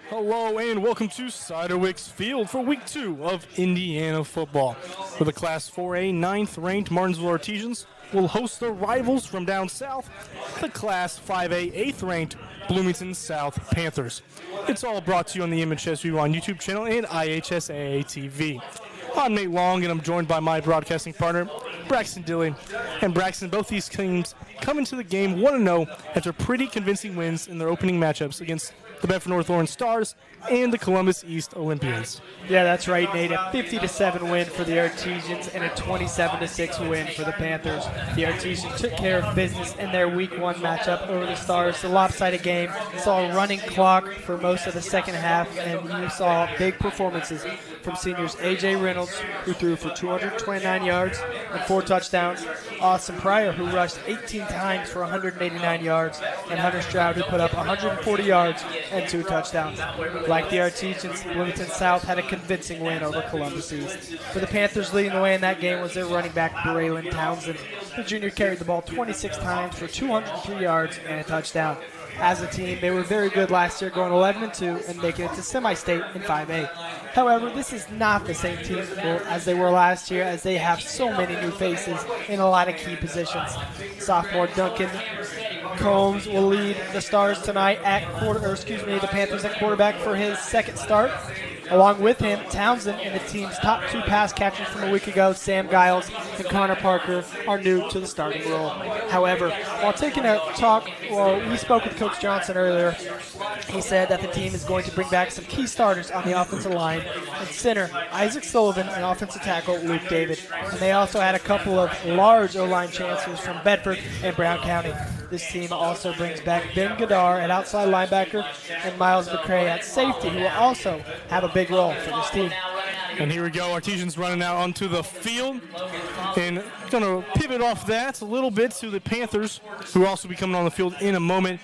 Hello and welcome to Ciderwick's Field for Week 2 of Indiana football, where the Class 4A 9th-ranked Martinsville Artesians will host their rivals from down south, the Class 5A 8th-ranked Bloomington South Panthers. It's all brought to you on the MHS Rewind YouTube channel and IHSAA TV. I'm Nate Long, and I'm joined by my broadcasting partner, Braxton Dilley. And Braxton, both these teams come into the game 1-0 after pretty convincing wins in their opening matchups against the Bedford North Orange Stars and the Columbus East Olympians. Yeah, that's right, Nate. A 50-7 win for the Artesians and a 27-6 win for the Panthers. The Artesians took care of business in their Week 1 matchup over the Stars. The lopsided game saw a running clock for most of the second half, and you saw big performances from seniors A.J. Reynolds, who threw for 229 yards and 4 touchdowns, Austin Pryor, who rushed 18 times for 189 yards, and Hunter Stroud, who put up 140 yards and 2 touchdowns. Like the Artesians, Bloomington South had a convincing win over Columbus East. For the Panthers, leading the way in that game was their running back, Braylon Townsend. The junior carried the ball 26 times for 203 yards and a touchdown. As a team, they were very good last year, going 11-2 and making it to semi-state in 5A. However, this is not the same team as they were last year, as they have so many new faces in a lot of key positions. Sophomore Duncan Combs will lead the Stars tonight the Panthers at quarterback for his second start. Along with him, Townsend and the team's top 2 pass catchers from a week ago, Sam Giles and Connor Parker, are new to the starting role. However, while taking a talk, we spoke with Coach Johnson earlier. He said that the team is going to bring back some key starters on the offensive line, and center Isaac Sullivan and offensive tackle Luke David. And they also had a couple of large O-line transfers from Bedford and Brown County. This team also brings back Ben Gadar at outside linebacker and Miles McCray at safety, who will also have a big role for this team. And here we go, Artesians running out onto the field. And going to pivot off that a little bit to the Panthers, who will also be coming on the field in a moment.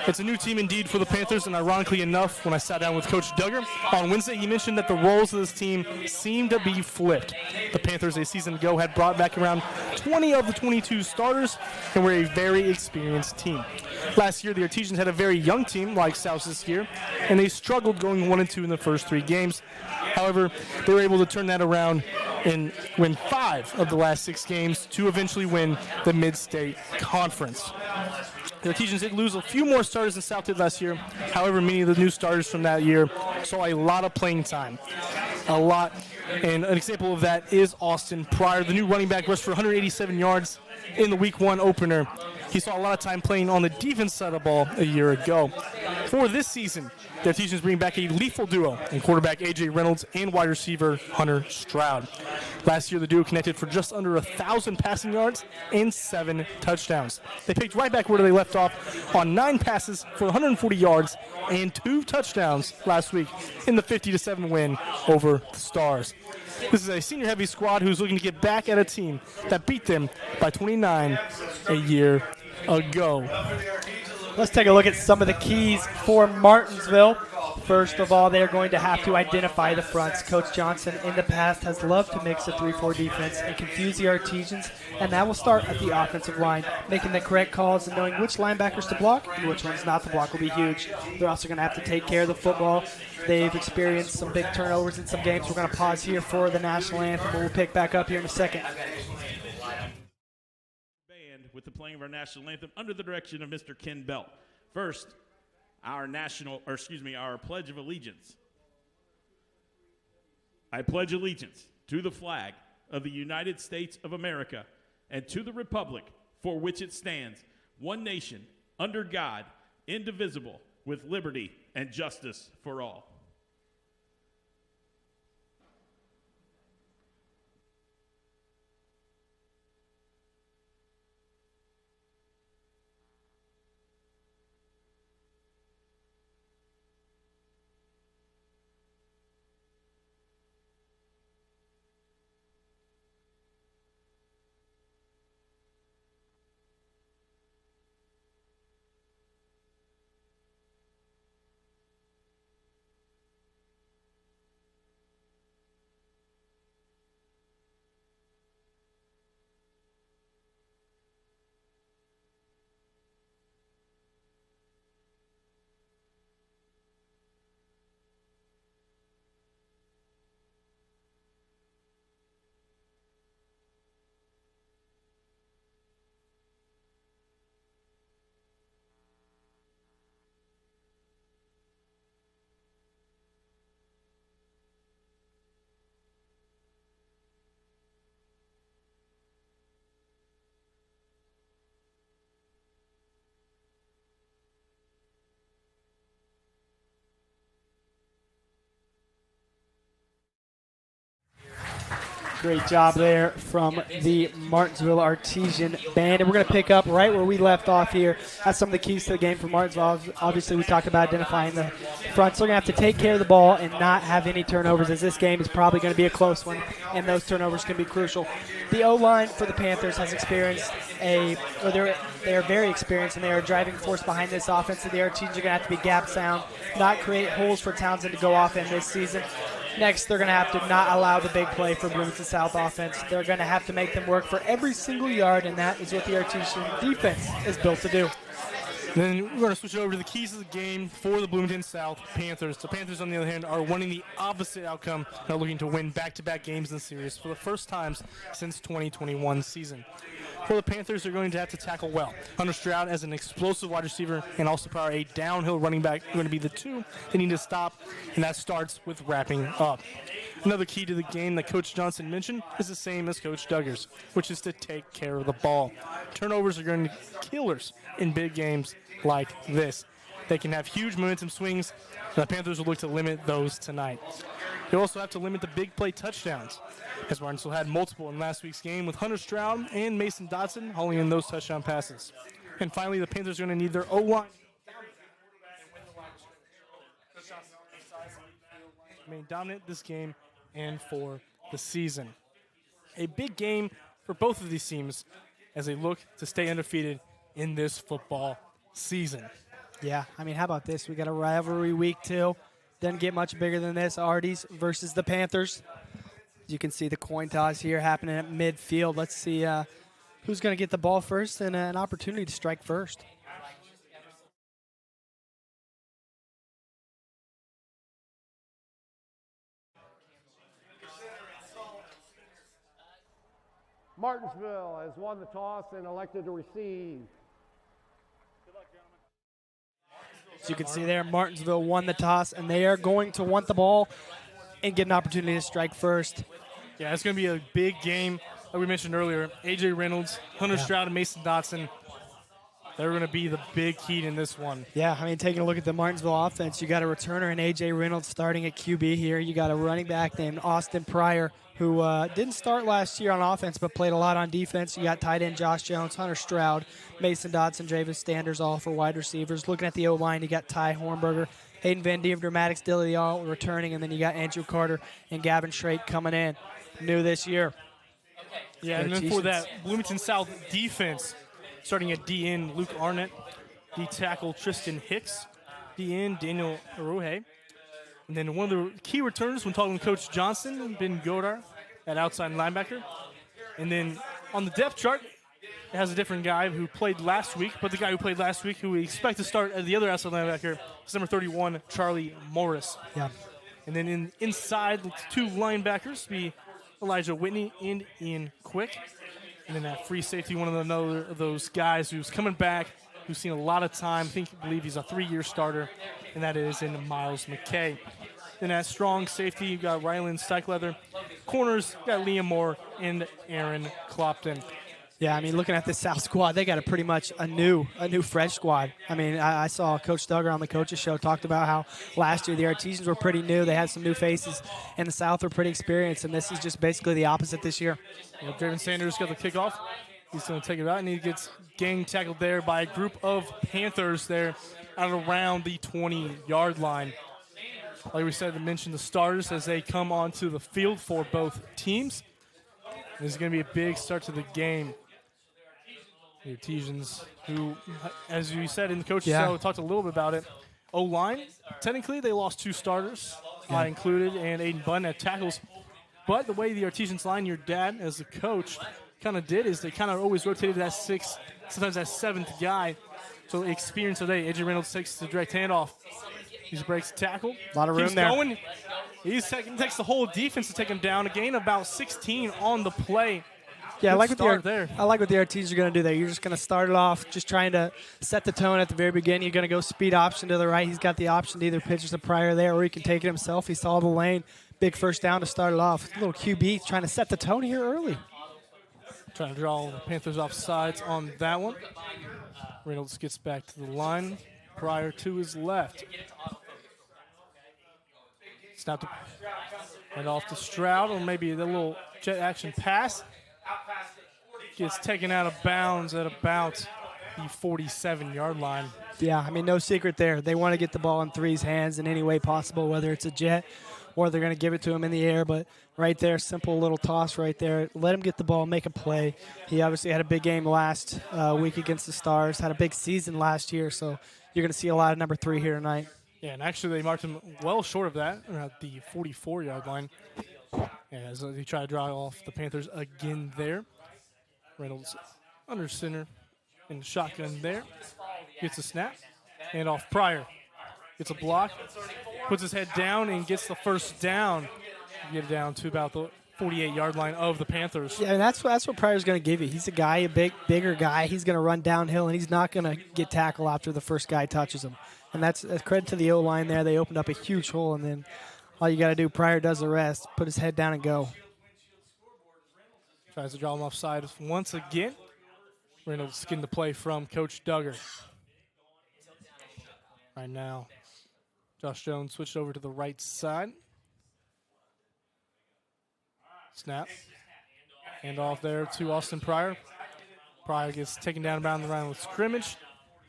It's a new team indeed for the Panthers, and ironically enough, when I sat down with Coach Duggar on Wednesday, he mentioned that the roles of this team seem to be flipped. The Panthers a season ago had brought back around 20 of the 22 starters and were a very experienced team. Last year, the Artesians had a very young team like South this year, and they struggled going 1-2 in the first 3 games. However, they were able to turn that around and win 5 of the last 6 games to eventually win the Mid-State Conference. The Artesians did lose a few more starters than South did last year. However, many of the new starters from that year saw a lot of playing time. A lot. And an example of that is Austin Pryor. The new running back rushed for 187 yards in the Week 1 opener. He saw a lot of time playing on the defense side of the ball a year ago. For this season, the Artesians bring back a lethal duo in quarterback A.J. Reynolds and wide receiver Hunter Stroud. Last year, the duo connected for just under 1,000 passing yards and 7 touchdowns. They picked right back where they left off on 9 passes for 140 yards and 2 touchdowns last week in the 50-7 win over the Stars. This is a senior-heavy squad who's looking to get back at a team that beat them by 29 a year ago. Let's take a look at some of the keys for Martinsville. First of all, they're going to have to identify the fronts. Coach Johnson in the past has loved to mix a 3-4 defense and confuse the Artesians, and that will start at the offensive line. Making the correct calls and knowing which linebackers to block and which ones not to block will be huge. They're also going to have to take care of the football. They've experienced some big turnovers in some games. We're going to pause here for the national anthem, but we'll pick back up here in a second. With the playing of our national anthem under the direction of Mr. Ken Belt. First, our Pledge of Allegiance. I pledge allegiance to the flag of the United States of America and to the republic for which it stands, one nation, under God, indivisible, with liberty and justice for all. Great job there from the Martinsville Artesian band. And we're going to pick up right where we left off here. That's some of the keys to the game for Martinsville. Obviously, we talked about identifying the front. So they're going to have to take care of the ball and not have any turnovers, as this game is probably going to be a close one, and those turnovers can be crucial. The O-line for the Panthers has experienced they are very experienced, and they are a driving force behind this offense. So the Artesians are going to have to be gap sound, not create holes for Townsend to go off in this season. Next, they're going to have to not allow the big play for Bloomington South offense. They're going to have to make them work for every single yard, and that is what the Artesian defense is built to do. Then we're going to switch over to the keys of the game for the Bloomington South Panthers. The Panthers, on the other hand, are wanting the opposite outcome. They're looking to win back-to-back games in the series for the first times since 2021 season. For the Panthers, they're going to have to tackle well. Hunter Stroud as an explosive wide receiver and also power a downhill running back are going to be the two they need to stop, and that starts with wrapping up. Another key to the game that Coach Johnson mentioned is the same as Coach Duggars, which is to take care of the ball. Turnovers are going to be killers in big games like this. They can have huge momentum swings, and the Panthers will look to limit those tonight. They also have to limit the big play touchdowns, as Martinsville had multiple in last week's game with Hunter Stroud and Mason Dotson hauling in those touchdown passes. And finally, the Panthers are going to need their O-line to remain dominant this game and for the season. A big game for both of these teams as they look to stay undefeated in this football season. Yeah, I mean, how about this? We got a rivalry week, too. Doesn't get much bigger than this. Arties versus the Panthers. You can see the coin toss here happening at midfield. Let's see who's going to get the ball first and an opportunity to strike first. Martinsville has won the toss and elected to receive. As you can see there, Martinsville won the toss, and they are going to want the ball and get an opportunity to strike first. Yeah, it's going to be a big game. Like we mentioned earlier, A.J. Reynolds, Hunter Stroud, and Mason Dotson, they're going to be the big key in this one. Yeah, I mean, taking a look at the Martinsville offense, you got a returner in A.J. Reynolds starting at QB here. You got a running back named Austin Pryor, who didn't start last year on offense but played a lot on defense. You got tight end Josh Jones, Hunter Stroud, Mason Dotson, Javis Standers, all for wide receivers. Looking at the O-line, you got Ty Hornberger, Hayden Van Diem, Dramatics, Dilly all returning, and then you got Andrew Carter and Gavin Schrate coming in new this year. Yeah, and then for that Bloomington South defense, starting at D-end, Luke Arnett, D-tackle Tristan Hicks, D-end Daniel Aruhe, and then one of the key returners when talking with Coach Johnson, Ben Godar, at outside linebacker. And then on the depth chart, it has a different guy who played last week, but the guy who played last week who we expect to start at the other outside linebacker is number 31, Charlie Morris. Yeah. And then inside, the two linebackers be Elijah Whitney and Ian Quick. And then that free safety, one of another of those guys who's coming back, who's seen a lot of time. I believe he's a 3-year starter, and that is in Miles McKay. Then that strong safety, you got Ryland Steichleather. Corners, you got Liam Moore and Aaron Clopton. Yeah, I mean, looking at this South squad, they got a pretty much a new fresh squad. I mean, I saw Coach Duggar on the Coaches Show talked about how last year the Artesians were pretty new. They had some new faces, and the South were pretty experienced, and this is just basically the opposite this year. Yeah, Draven Sanders got the kickoff. He's going to take it out, and he gets gang tackled there by a group of Panthers there at around the 20-yard line. Like we said, to mention the starters as they come onto the field for both teams. This is going to be a big start to the game. The Artesians, who, as you said in the coach's show, talked a little bit about it. O-line, technically they lost 2 starters, I included, and Aiden Bunn at tackles. But the way the Artesians line, your dad as a coach kind of did is they kind of always rotated that 6th, sometimes that 7th guy. So experience today, A.J. Reynolds takes the direct handoff. He breaks tackle. A lot of room there. Going. He takes the whole defense to take him down. A gain of about 16 on the play. Yeah, I like what the Artesians are going to do there. You're just going to start it off just trying to set the tone at the very beginning. You're going to go speed option to the right. He's got the option to either pitch to Pryor there or he can take it himself. He saw the lane. Big first down to start it off. A little QB trying to set the tone here early. Trying to draw the Panthers off sides on that one. Reynolds gets back to the line. Pryor to his left. Snap to And off to Stroud, or maybe the little jet action pass. Gets taken out of bounds at about the 47-yard line. Yeah, I mean, no secret there. They want to get the ball in Three's hands in any way possible, whether it's a jet or they're going to give it to him in the air. But right there, simple little toss right there. Let him get the ball, make a play. He obviously had a big game last week against the Stars, had a big season last year, so you're going to see a lot of number 3 here tonight. Yeah, and actually they marked him well short of that, around the 44-yard line. As he tried to draw off the Panthers again there. Reynolds under center in the shotgun there. Gets a snap. Hand off Pryor. Gets a block. Puts his head down and gets the first down. Get it down to about the 48-yard line of the Panthers. Yeah, and that's what Pryor's going to give you. He's a guy, bigger guy. He's going to run downhill, and he's not going to get tackled after the first guy touches him. And that's credit to the O-line there. They opened up a huge hole, and then all you got to do, Pryor does the rest. Put his head down and go. Tries to draw him offside once again. Reynolds getting the play from Coach Duggar. Right now, Josh Jones switched over to the right side. Snap. Hand off there to Austin Pryor. Pryor gets taken down around the line with scrimmage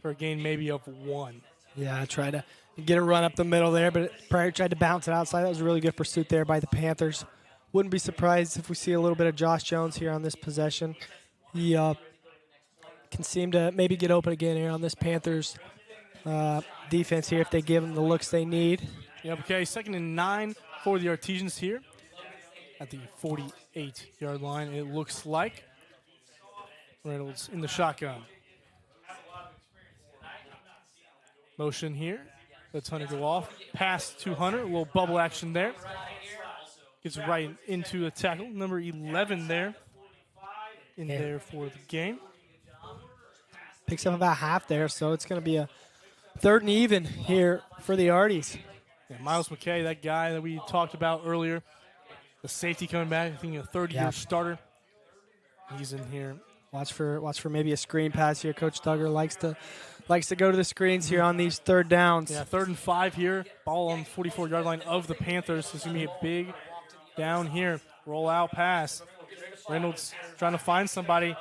for a gain maybe of 1. Yeah, I tried to get a run up the middle there, but Pryor tried to bounce it outside. That was a really good pursuit there by the Panthers. Wouldn't be surprised if we see a little bit of Josh Jones here on this possession. He can seem to maybe get open again here on this Panthers defense here if they give him the looks they need. Yep, okay, 2nd and 9 for the Artesians here at the 48-yard line, it looks like. Reynolds in the shotgun. Motion here. Let's Hunter go off. Pass to Hunter. A little bubble action there. Gets right into the tackle. Number 11 there. There for the game. Picks up about half there, so it's going to be a 3rd and even here for the Arties. Yeah, Miles McKay, that guy that we talked about earlier. The safety coming back. I think a 3rd-year starter. He's in here. Watch for maybe a screen pass here. Coach Duggar likes to go to the screens here on these 3rd downs. Yeah, 3rd and 5 here. Ball on the 44-yard line of the Panthers. This is going to be a big down here. Roll out pass. Reynolds trying to find somebody.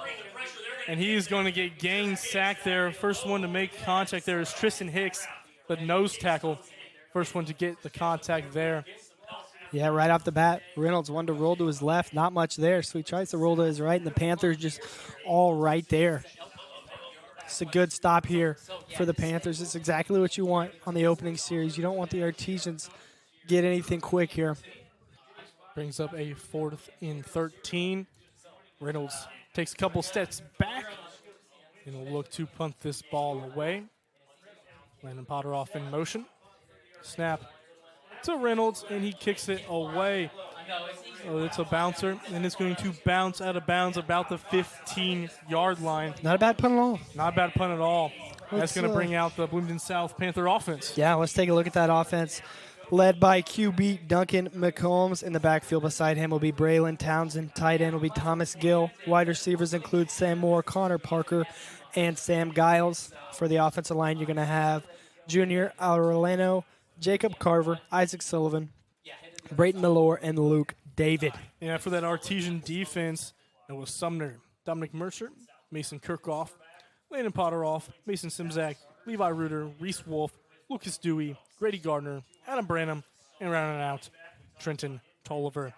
And he is going to get gang sacked there. First one to make contact there is Tristan Hicks, the nose tackle. First one to get the contact there. Yeah, right off the bat, Reynolds wanted to roll to his left. Not much there, so he tries to roll to his right, and the Panthers just all right there. It's a good stop here for the Panthers. It's exactly what you want on the opening series. You don't want the Artesians get anything quick here. Brings up a 4th and 13. Reynolds takes a couple steps back and will look to punt this ball away. Landon Potter off in motion. Snap to Reynolds, and he kicks it away. So it's a bouncer, and it's going to bounce out of bounds about the 15-yard line. Not a bad punt at all. Not a bad punt at all. That's going to bring out the Bloomington South Panther offense. Yeah, let's take a look at that offense. Led by QB Duncan McCombs. In the backfield beside him will be Braylon Townsend. Tight end will be Thomas Gill. Wide receivers include Sam Moore, Connor Parker, and Sam Giles. For the offensive line, you're going to have Junior Aurelano, Jacob Carver, Isaac Sullivan, Brayton Malore, and Luke David. Yeah, for that Artesian defense, it was Sumner, Dominic Mercer, Mason Kirkhoff, Landon Potter off, Mason Simzak, Levi Reuter, Reese Wolf, Lucas Dewey, Grady Gardner, Adam Branham, and rounding out Trenton Tolliver.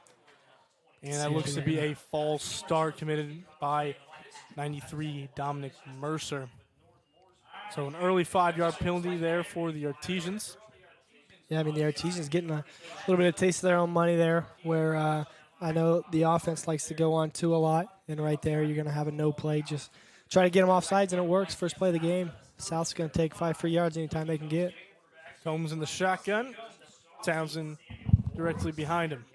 And that looks to be a false start committed by 93 Dominic Mercer. So an early 5-yard penalty there for the Artesians. Yeah, I mean, the Artesians getting a little bit of taste of their own money there, where I know the offense likes to go on 2 a lot. And right there, you're going to have a no play. Just try to get them off sides, and it works. First play of the game. South's going to take 5 free yards anytime they can get. Combs in the shotgun. Townsend directly behind him.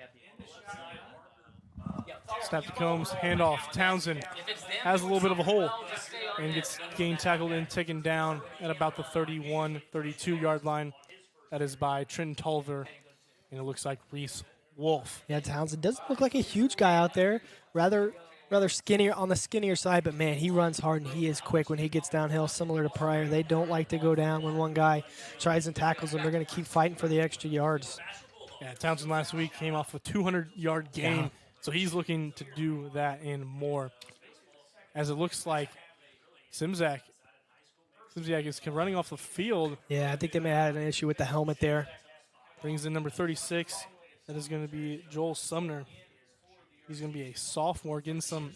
Snap to Combs, handoff. Townsend has a little bit of a hole and gets gain tackled and taken down at about the 31, 32-yard line. That is by Trenton Tolliver, and it looks like Reese Wolf. Yeah, Townsend doesn't look like a huge guy out there. Rather skinnier on the skinnier side, but man, he runs hard and he is quick when he gets downhill, similar to Pryor. They don't like to go down when one guy tries and tackles them. They're going to keep fighting for the extra yards. Yeah, Townsend last week came off a 200-yard game, Yeah. so he's looking to do that and more. As it looks like Simzak is running off the field. Yeah, I think they may have had an issue with the helmet there. Brings in number 36. That is going to be Joel Sumner. He's going to be a sophomore, getting some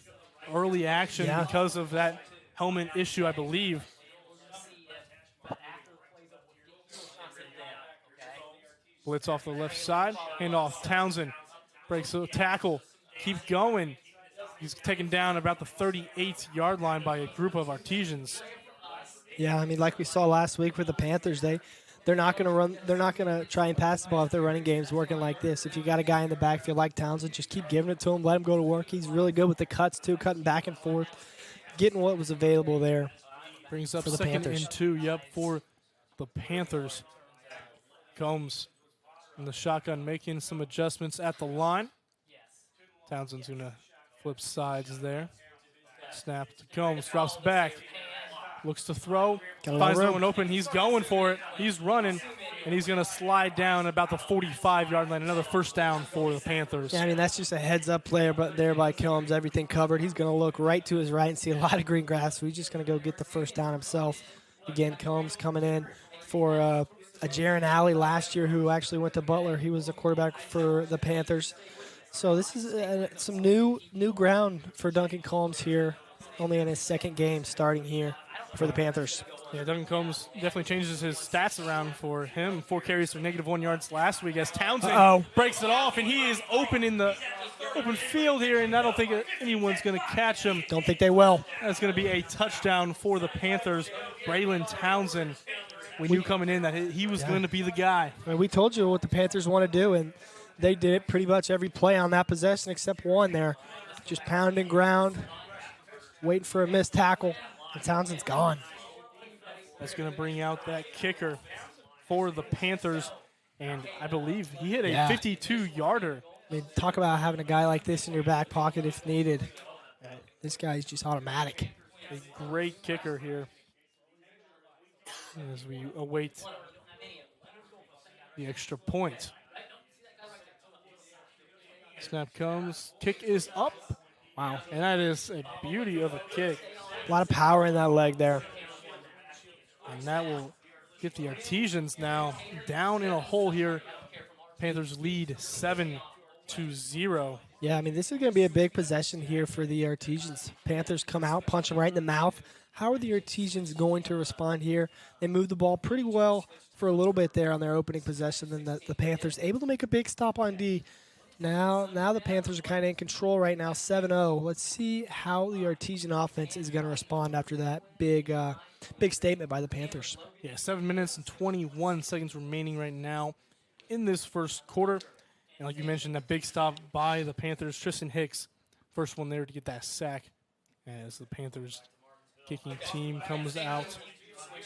early action because of that helmet issue, I believe. Blitz off the left side. Hand off. Townsend breaks the tackle. Keep going. He's taken down about the 38-yard line by a group of Artesians. Yeah, I mean, like we saw last week with the Panthers, they're not going to run. They're not going to try and pass the ball if their running game's working like this. If you got a guy in the backfield like Townsend, just keep giving it to him. Let him go to work. He's really good with the cuts too, cutting back and forth, getting what was available there. Brings up for the second Panthers. and 2. Yep, for the Panthers. Combs in the shotgun, making some adjustments at the line. Townsend's going to flip sides there. Snap to Combs, drops back. Looks to throw, Got a lot of finds no room. one open. He's going for it. He's running, and he's going to slide down about the 45-yard line. Another first down for the Panthers. Yeah, I mean, that's just a heads-up player, but there by Combs, everything covered. He's going to look right to his right and see a lot of green grass, so he's just going to go get the first down himself. Again, Combs coming in for a Jaron Alley last year who actually went to Butler. He was a quarterback for the Panthers. So this is some new ground for Duncan Combs here, only in his second game starting here for the Panthers. Yeah, Duncan Combs definitely changes his stats around for him. 4 carries for -1 yards last week as Townsend breaks it off, and he is open in the open field here, and I don't think anyone's going to catch him. Don't think they will. That's going to be a touchdown for the Panthers. Braylon Townsend, we knew coming in that he was going to be the guy. I mean, we told you what the Panthers want to do, and they did it pretty much every play on that possession except one there. Just pounding ground, waiting for a missed tackle, and Townsend's gone. That's going to bring out that kicker for the Panthers, and I believe he hit a 52-yarder. I mean, talk about having a guy like this in your back pocket if needed. This guy's just automatic. A great kicker here as we await the extra point. Snap comes, kick is up. Wow. And that is a beauty of a kick. A lot of power in that leg there. And that will get the Artesians now down in a hole here. Panthers lead 7-0. Yeah, I mean, this is going to be a big possession here for the Artesians. Panthers come out, punch them right in the mouth. How are the Artesians going to respond here? They moved the ball pretty well for a little bit there on their opening possession. Then the Panthers able to make a big stop on D. Now the Panthers are kind of in control right now, 7-0. Let's see how the Artesian offense is going to respond after that big statement by the Panthers. Yeah, 7 minutes and 21 seconds remaining right now in this first quarter. And like you mentioned, that big stop by the Panthers. Tristan Hicks, first one there to get that sack as the Panthers kicking team comes out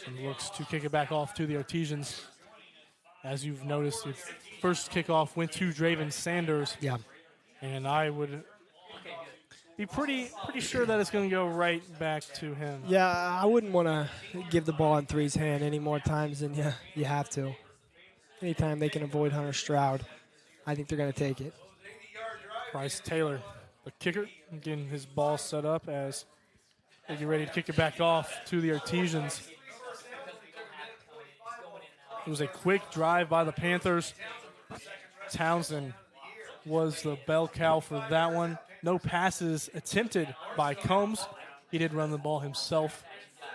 and looks to kick it back off to the Artesians. As you've noticed, the first kickoff went to Draven Sanders. Yeah. And I would be pretty sure that it's going to go right back to him. Yeah, I wouldn't want to give the ball in Three's hand any more times than you have to. Anytime they can avoid Hunter Stroud, I think they're going to take it. Bryce Taylor, the kicker, getting his ball set up as they get ready to kick it back off to the Artesians. It was a quick drive by the Panthers. Townsend was the bell cow for that one. No passes attempted by Combs. He did run the ball himself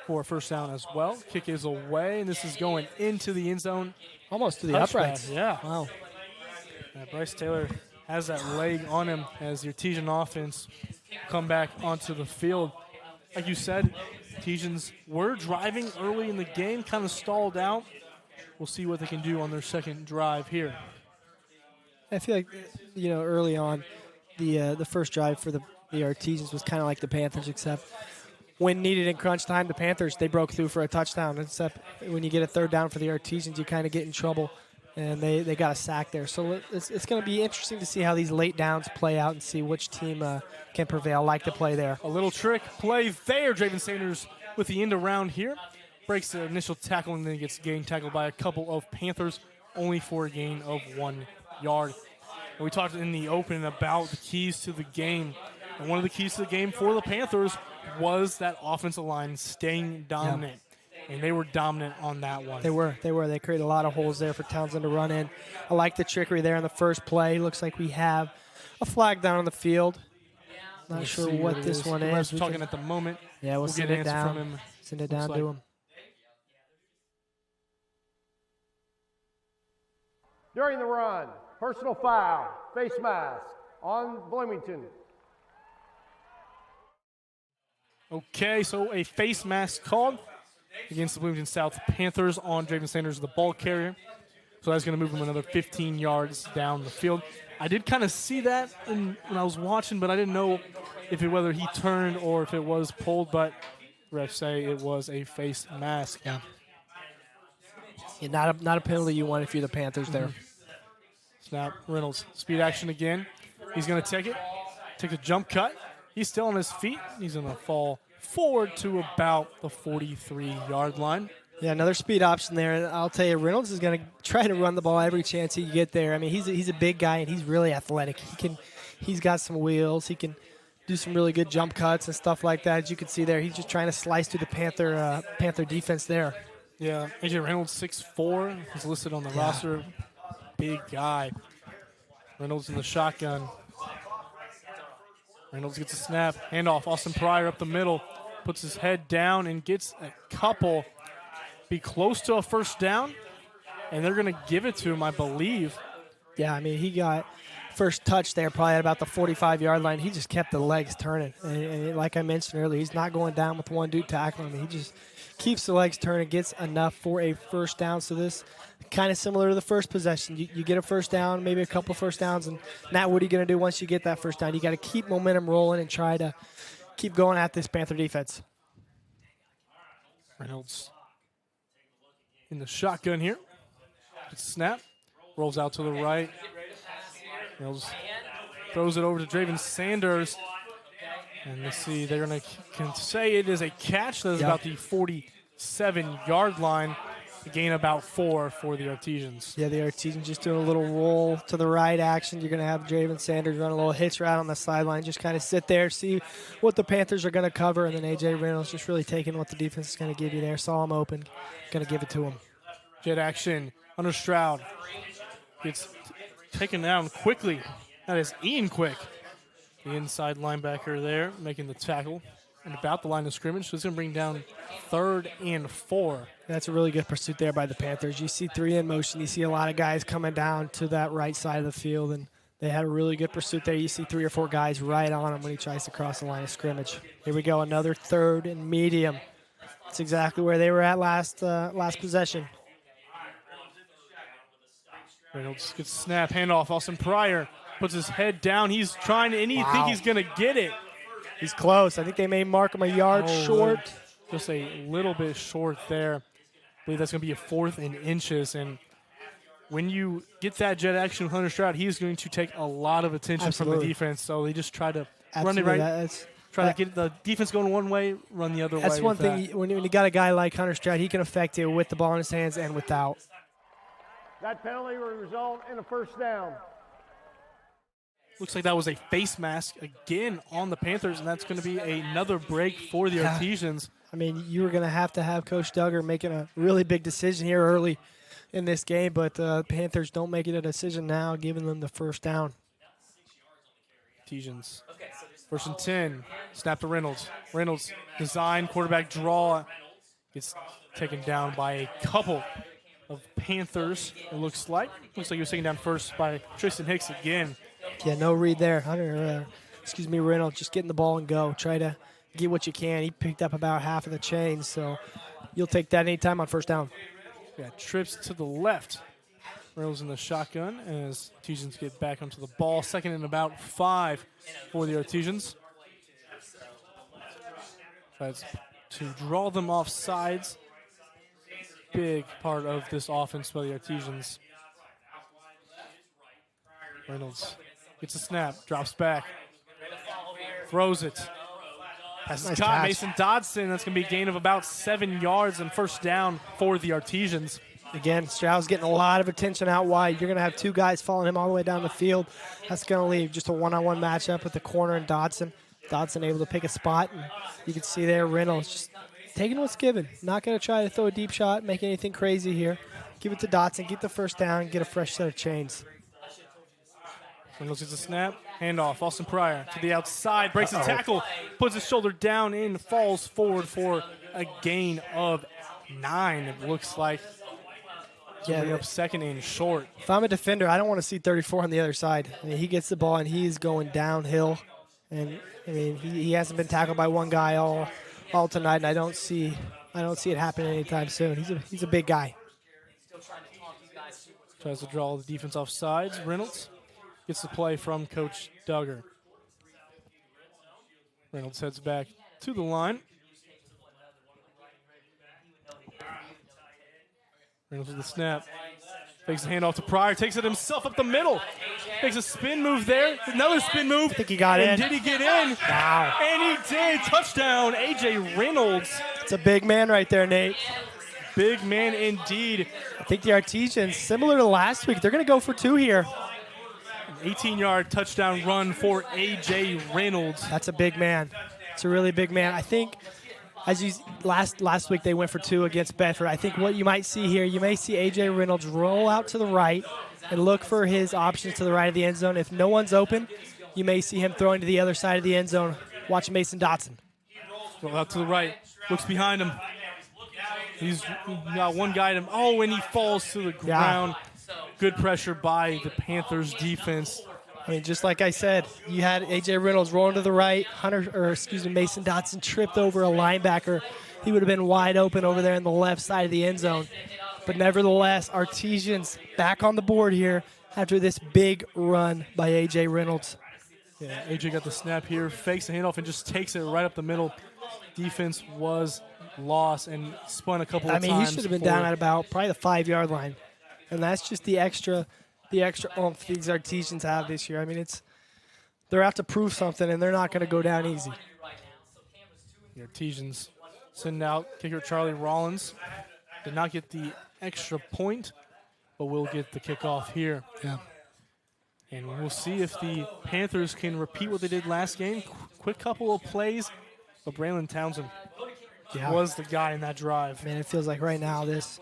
for a first down as well. Kick is away, and this is going into the end zone. Almost to the Touchback, uprights. yeah. Wow. Bryce Taylor has that leg on him as the Artesian offense come back onto the field. Like you said, Artesians were driving early in the game, kind of stalled out. We'll see what they can do on their second drive here. I feel like, early on, the first drive for the Artesians was kind of like the Panthers, except when needed in crunch time, the Panthers, they broke through for a touchdown. Except when you get a third down for the Artesians, you kind of get in trouble, and they got a sack there. So it's going to be interesting to see how these late downs play out and see which team can prevail. I like the play there. A little trick play there. Draven Sanders with the end around here. Breaks the initial tackle and then gets gain tackled by a couple of Panthers, only for a gain of 1 yard. And we talked in the opening about the keys to the game. And one of the keys to the game for the Panthers was that offensive line staying dominant. And they were dominant on that one. They were. They created a lot of holes there for Townsend to run in. I like the trickery there in the first play. Looks like we have a flag down on the field. Not sure what this one is. We're talking at the moment. Yeah, we'll get send an it answer down. from him. Send it down to him. During the run, personal foul, face mask on Bloomington. Okay, so a face mask called against the Bloomington South Panthers on Draven Sanders, the ball carrier. So that's going to move him another 15 yards down the field. I did kind of see that when I was watching, but I didn't know whether he turned or if it was pulled, but refs say it was a face mask. Yeah, not a penalty you want if you're the Panthers there. Snap, Reynolds, speed action again. He's going to take a jump cut. He's still on his feet. He's going to fall forward to about the 43-yard line. Yeah, another speed option there. And I'll tell you, Reynolds is going to try to run the ball every chance he can get there. I mean, he's a big guy, and he's really athletic. He's got some wheels. He can do some really good jump cuts and stuff like that. As you can see there, he's just trying to slice through the Panther defense there. Yeah, AJ Reynolds, 6'4", is listed on the roster. Big guy. Reynolds in the shotgun. Reynolds gets a snap. Handoff. Austin Pryor up the middle. Puts his head down and gets a couple. Be close to a first down. And they're going to give it to him, I believe. Yeah, I mean, he got first touch there probably at about the 45-yard line. He just kept the legs turning. And like I mentioned earlier, he's not going down with one dude tackling him. He just keeps the legs turning, gets enough for a first down. So this kind of similar to the first possession. You get a first down, maybe a couple first downs, and now what are you going to do once you get that first down? You got to keep momentum rolling and try to keep going at this Panther defense. Reynolds in the shotgun here. Snap. Rolls out to the right. Reynolds throws it over to Draven Sanders. And let's see, they're going to say it is a catch. That is about the 47-yard line. A gain about 4 for the Artesians. Yeah, the Artesians just doing a little roll to the right action. You're going to have Draven Sanders run a little hitch route on the sideline. Just kind of sit there, see what the Panthers are going to cover. And then A.J. Reynolds just really taking what the defense is going to give you there. Saw him open. Going to give it to him. Jet action under Stroud. Gets taken down quickly. That is Ian Quick, the inside linebacker there, making the tackle. And about the line of scrimmage, so it's going to bring down 3rd and 4. That's a really good pursuit there by the Panthers. You see 3 in motion. You see a lot of guys coming down to that right side of the field, and they had a really good pursuit there. You see 3 or 4 guys right on him when he tries to cross the line of scrimmage. Here we go, another 3rd and medium. That's exactly where they were at last possession. Reynolds gets a snap, handoff. Austin Pryor puts his head down. He's trying to, and he think he's going to get it. He's close. I think they may mark him a yard short. Just a little bit short there. I believe that's going to be a 4th and inches. And when you get that jet action with Hunter Stroud, he's going to take a lot of attention from the defense. So they just try to run it right. Try to get the defense going one way, run the other way. That's one thing. When you got a guy like Hunter Stroud, he can affect you with the ball in his hands and without. That penalty will result in a first down. Looks like that was a face mask again on the Panthers, and that's going to be another break for the Artesians. I mean, you were going to have Coach Duggar making a really big decision here early in this game, but the Panthers don't make it a decision now, giving them the first down. Artesians. 1st and 10. Snap to Reynolds. Reynolds, design, quarterback draw. Gets taken down by a couple of Panthers, it looks like. Looks like he was taken down first by Tristan Hicks again. Yeah, no read there. Reynolds, just getting the ball and go. Try to get what you can. He picked up about half of the chain, so you'll take that anytime on first down. Yeah, trips to the left. Reynolds in the shotgun as Artesians get back onto the ball. 2nd and about 5 for the Artesians. Tries to draw them off sides. Big part of this offense by the Artesians. Reynolds gets a snap, drops back, throws it. Passes Nice caught catch. Mason Dodson. That's going to be a gain of about 7 yards and first down for the Artesians. Again, Strauss getting a lot of attention out wide. You're going to have two guys following him all the way down the field. That's going to leave just a one-on-one matchup with the corner and Dodson. Dodson able to pick a spot, and you can see there Reynolds just taking what's given. Not going to try to throw a deep shot, make anything crazy here. Give it to Dodson, get the first down, get a fresh set of chains. Reynolds gets a snap, handoff. Austin Pryor to the outside, breaks his tackle, puts his shoulder down and falls forward for a gain of 9, it looks like. Somebody up second and short. If I'm a defender, I don't want to see 34 on the other side. I mean, he gets the ball and he's going downhill. And I mean, he hasn't been tackled by one guy all tonight, and I don't see it happening anytime soon. He's a big guy. Tries to draw the defense off sides. Reynolds gets the play from Coach Duggar. Reynolds heads back to the line. Reynolds with the snap. Takes the handoff to Pryor. Takes it himself up the middle. Makes a spin move there. Another spin move. I think he got in. Did he get in? Wow. And he did. Touchdown, A.J. Reynolds. It's a big man right there, Nate. Big man indeed. I think the Artesians, similar to last week, they're going to go for 2 here. An 18-yard touchdown run for A.J. Reynolds. That's a big man. It's a really big man. I think last week they went for 2 against Bedford. I think what you might see here, you may see A.J. Reynolds roll out to the right and look for his options to the right of the end zone. If no one's open, you may see him throwing to the other side of the end zone. Watch Mason Dotson. Roll out to the right. Looks behind him. He's got one guy. And he falls to the ground. Yeah. Good pressure by the Panthers defense. I mean, just like I said, you had A.J. Reynolds rolling to the right. Mason Dotson tripped over a linebacker. He would have been wide open over there in the left side of the end zone. But nevertheless, Artesians back on the board here after this big run by A.J. Reynolds. Yeah, A.J. got the snap here, fakes the handoff, and just takes it right up the middle. Defense was lost and spun a couple of times. I mean, he should have been down at about probably the 5-yard line. And that's just the extra oomph these Artesians have this year. I mean, they're out to prove something, and they're not going to go down easy. The Artesians send out kicker Charlie Rollins. Did not get the extra point, but will get the kickoff here. Yeah. And we'll see if the Panthers can repeat what they did last game. Quick couple of plays, but Braylon Townsend was the guy in that drive. Man, it feels like right now this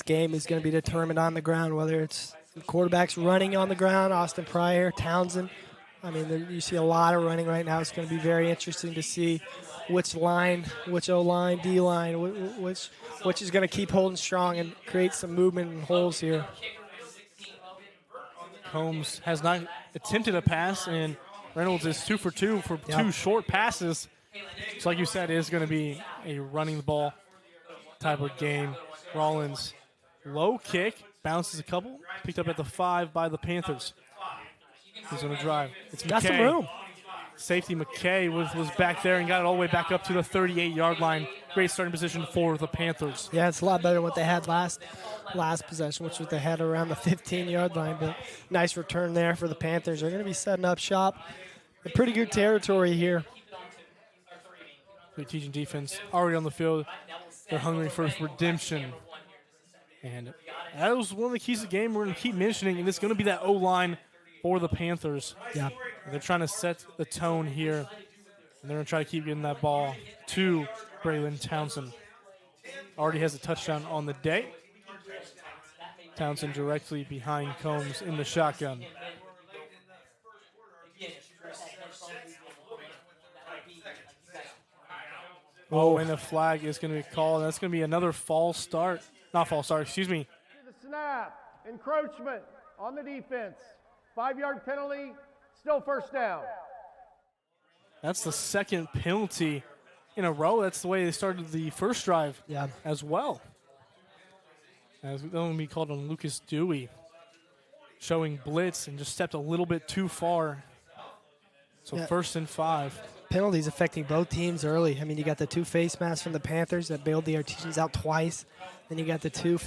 game is going to be determined on the ground, whether it's the quarterbacks running on the ground, Austin Pryor, Townsend. I mean, you see a lot of running right now. It's going to be very interesting to see which line, which O-line, D-line, which is going to keep holding strong and create some movement and holes here. Combs has not attempted a pass, and Reynolds is 2 for 2 for 2 short passes. So like you said, it is going to be a running the ball type of game. Rollins, low kick, bounces a couple, picked up at the 5 by the Panthers. He's going to drive. It's got McKay. Some room. Safety McKay was back there and got it all the way back up to the 38-yard line. Great starting position for the Panthers. Yeah, it's a lot better than what they had last possession, which was they had around the 15-yard line. But nice return there for the Panthers. They're going to be setting up shop in pretty good territory here. The teaching defense already on the field. They're hungry for redemption. And that was one of the keys of the game we're going to keep mentioning, and it's going to be that O-line for the Panthers. Yeah. They're trying to set the tone here, and they're going to try to keep getting that ball to Braylon Townsend. Already has a touchdown on the day. Townsend directly behind Combs in the shotgun. Oh, and the flag is going to be called. That's going to be another false start. Not false start, excuse me. The snap, encroachment on the defense. 5-yard penalty, still first down. That's the second penalty in a row. That's the way they started the first drive as well. As that will be called on Lucas Dewey, showing blitz and just stepped a little bit too far. So 1st and 5. Penalties affecting both teams early. I mean, you got the 2 face masks from the Panthers that bailed the Artesians out twice. Then you got the 2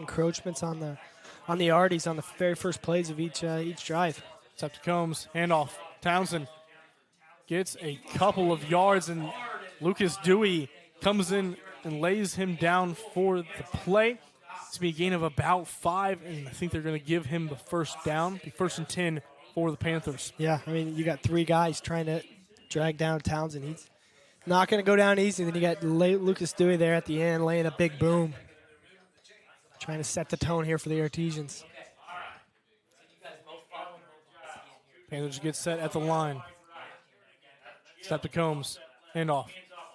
encroachments on the Arties on the very first plays of each drive. It's up to Combs. Handoff. Townsend gets a couple of yards, and Lucas Dewey comes in and lays him down for the play. It's going to be a gain of about 5, and I think they're going to give him the first down, the 1st and 10 for the Panthers. Yeah, I mean, you got 3 guys trying to drag down Townsend. He's not going to go down easy. Then you got Lucas Dewey there at the end laying a big boom. Trying to set the tone here for the Artesians. Panthers get set at the line. Step to Combs. Handoff.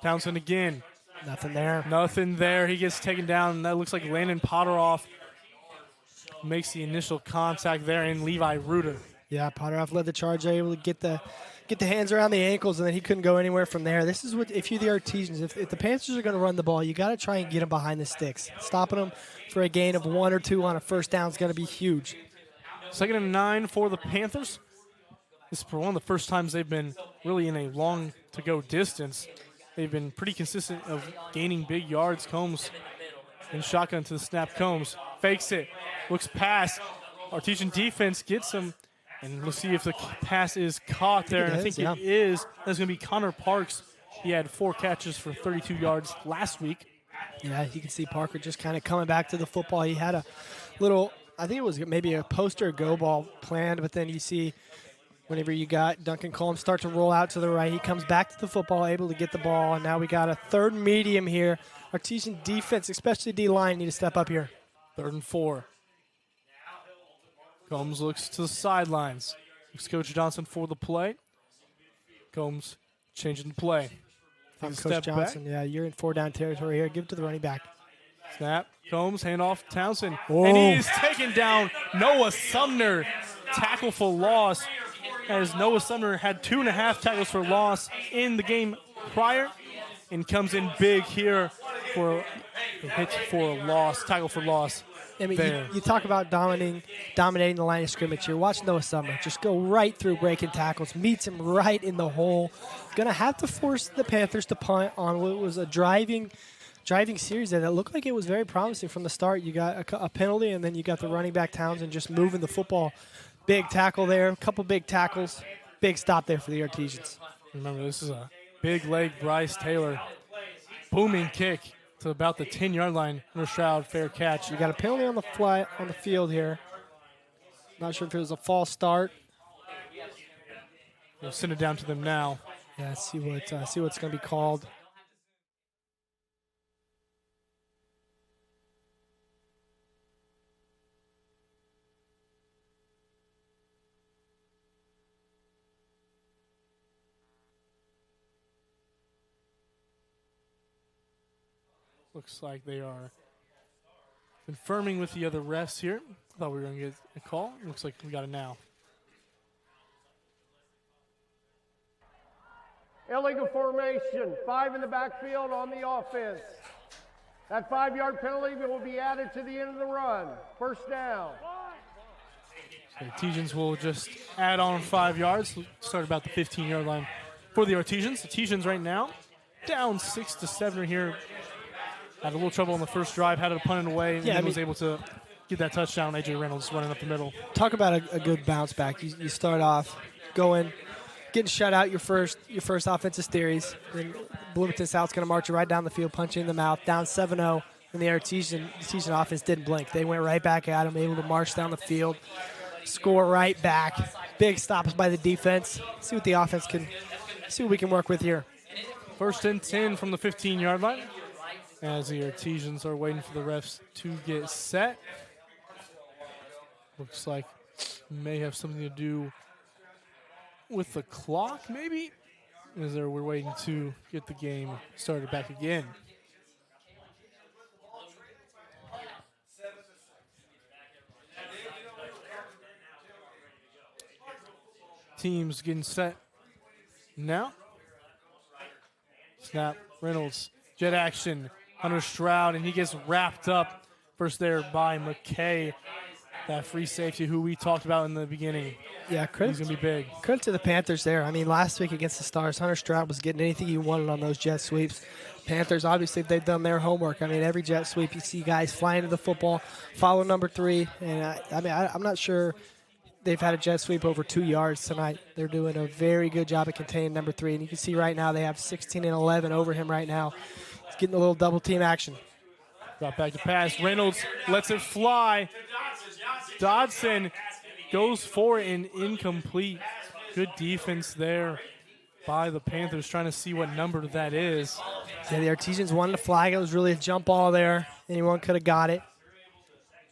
Townsend again. Nothing there. Nothing there. He gets taken down, and that looks like Landon Potteroff makes the initial contact there, and Levi Reuter. Yeah, Potteroff led the charge, able to get the hands around the ankles, and then he couldn't go anywhere from there. This is what, if you're the Artesians, if the Panthers are going to run the ball, you got to try and get them behind the sticks. Stopping them for a gain of 1 or 2 on a first down is going to be huge. 2nd and 9 for the Panthers. This is one of the first times they've been really in a long to go distance. They've been pretty consistent of gaining big yards. Combs in shotgun to the snap. Combs fakes it, looks past. Artesian defense gets him, and we'll see if the pass is caught there. I think it is. That's going to be Connor Parks. He had 4 catches for 32 yards last week. Yeah, you can see Parker just kind of coming back to the football. He had a little, I think it was maybe a poster go ball planned, but then you see whenever you got Duncan Combs start to roll out to the right, he comes back to the football, able to get the ball, and now we got a 3rd medium here. Artesian defense, especially D-line, need to step up here. 3rd and 4. Combs looks to the sidelines. Looks Coach Johnson for the play. Combs changing the play. Coach Johnson, yeah, you're in 4-down territory here. Give it to the running back. Snap. Combs, handoff, Townsend. Whoa. And he is taken down. Noah Sumner, tackle for loss. As Noah Sumner had 2.5 tackles for loss in the game prior, and comes in big here for a hit for a loss, tackle for loss. I mean, you talk about dominating the line of scrimmage here. Watch Noah Sumner just go right through breaking tackles, meets him right in the hole. Going to have to force the Panthers to punt on what was a driving series that looked like it was very promising from the start. You got a penalty, and then you got the running back Townsend just moving the football. Big tackle there, a couple big tackles. Big stop there for the Artesians. Remember, this is a big leg Bryce Taylor. Booming kick to about the 10-yard line. Under Stroud, fair catch. You got a penalty on the field here. Not sure if it was a false start. We'll send it down to them now. Yeah, see what's going to be called. Looks like they are confirming with the other refs here. Thought we were going to get a call. Looks like we got it now. Illegal formation, 5 in the backfield on the offense. That 5-yard penalty will be added to the end of the run. First down. So Artesians will just add on 5 yards. Start about the 15-yard line for the Artesians. Artesians right now down 6-7 here. Had a little trouble on the first drive, had it punted away, and was able to get that touchdown. A.J. Reynolds running up the middle. Talk about a good bounce back. You start off going, getting shut out your first offensive series. Then Bloomington South's going to march you right down the field, punch you in the mouth, down 7-0. And the Artesian offense didn't blink. They went right back at him, able to march down the field, score right back. Big stops by the defense. See what we can work with here. 1st and 10 from the 15-yard line. As the Artesians are waiting for the refs to get set. Looks like may have something to do with the clock, maybe? We're waiting to get the game started back again. Teams getting set now. Snap, Reynolds, jet action. Hunter Stroud, and he gets wrapped up first there by McKay, that free safety who we talked about in the beginning. Yeah, he's going to be big. Credit to the Panthers there. I mean, last week against the Stars, Hunter Stroud was getting anything he wanted on those jet sweeps. Panthers, obviously, they've done their homework. I mean, every jet sweep, you see guys flying to the football, follow number 3. And, I'm not sure they've had a jet sweep over 2 yards tonight. They're doing a very good job at containing number 3. And you can see right now they have 16 and 11 over him right now. He's getting a little double team action. Drop back to pass. Reynolds lets it fly. Dodson goes for an incomplete. Good defense there by the Panthers, trying to see what number that is. Yeah, the Artesians wanted to flag. It was really a jump ball there. Anyone could have got it.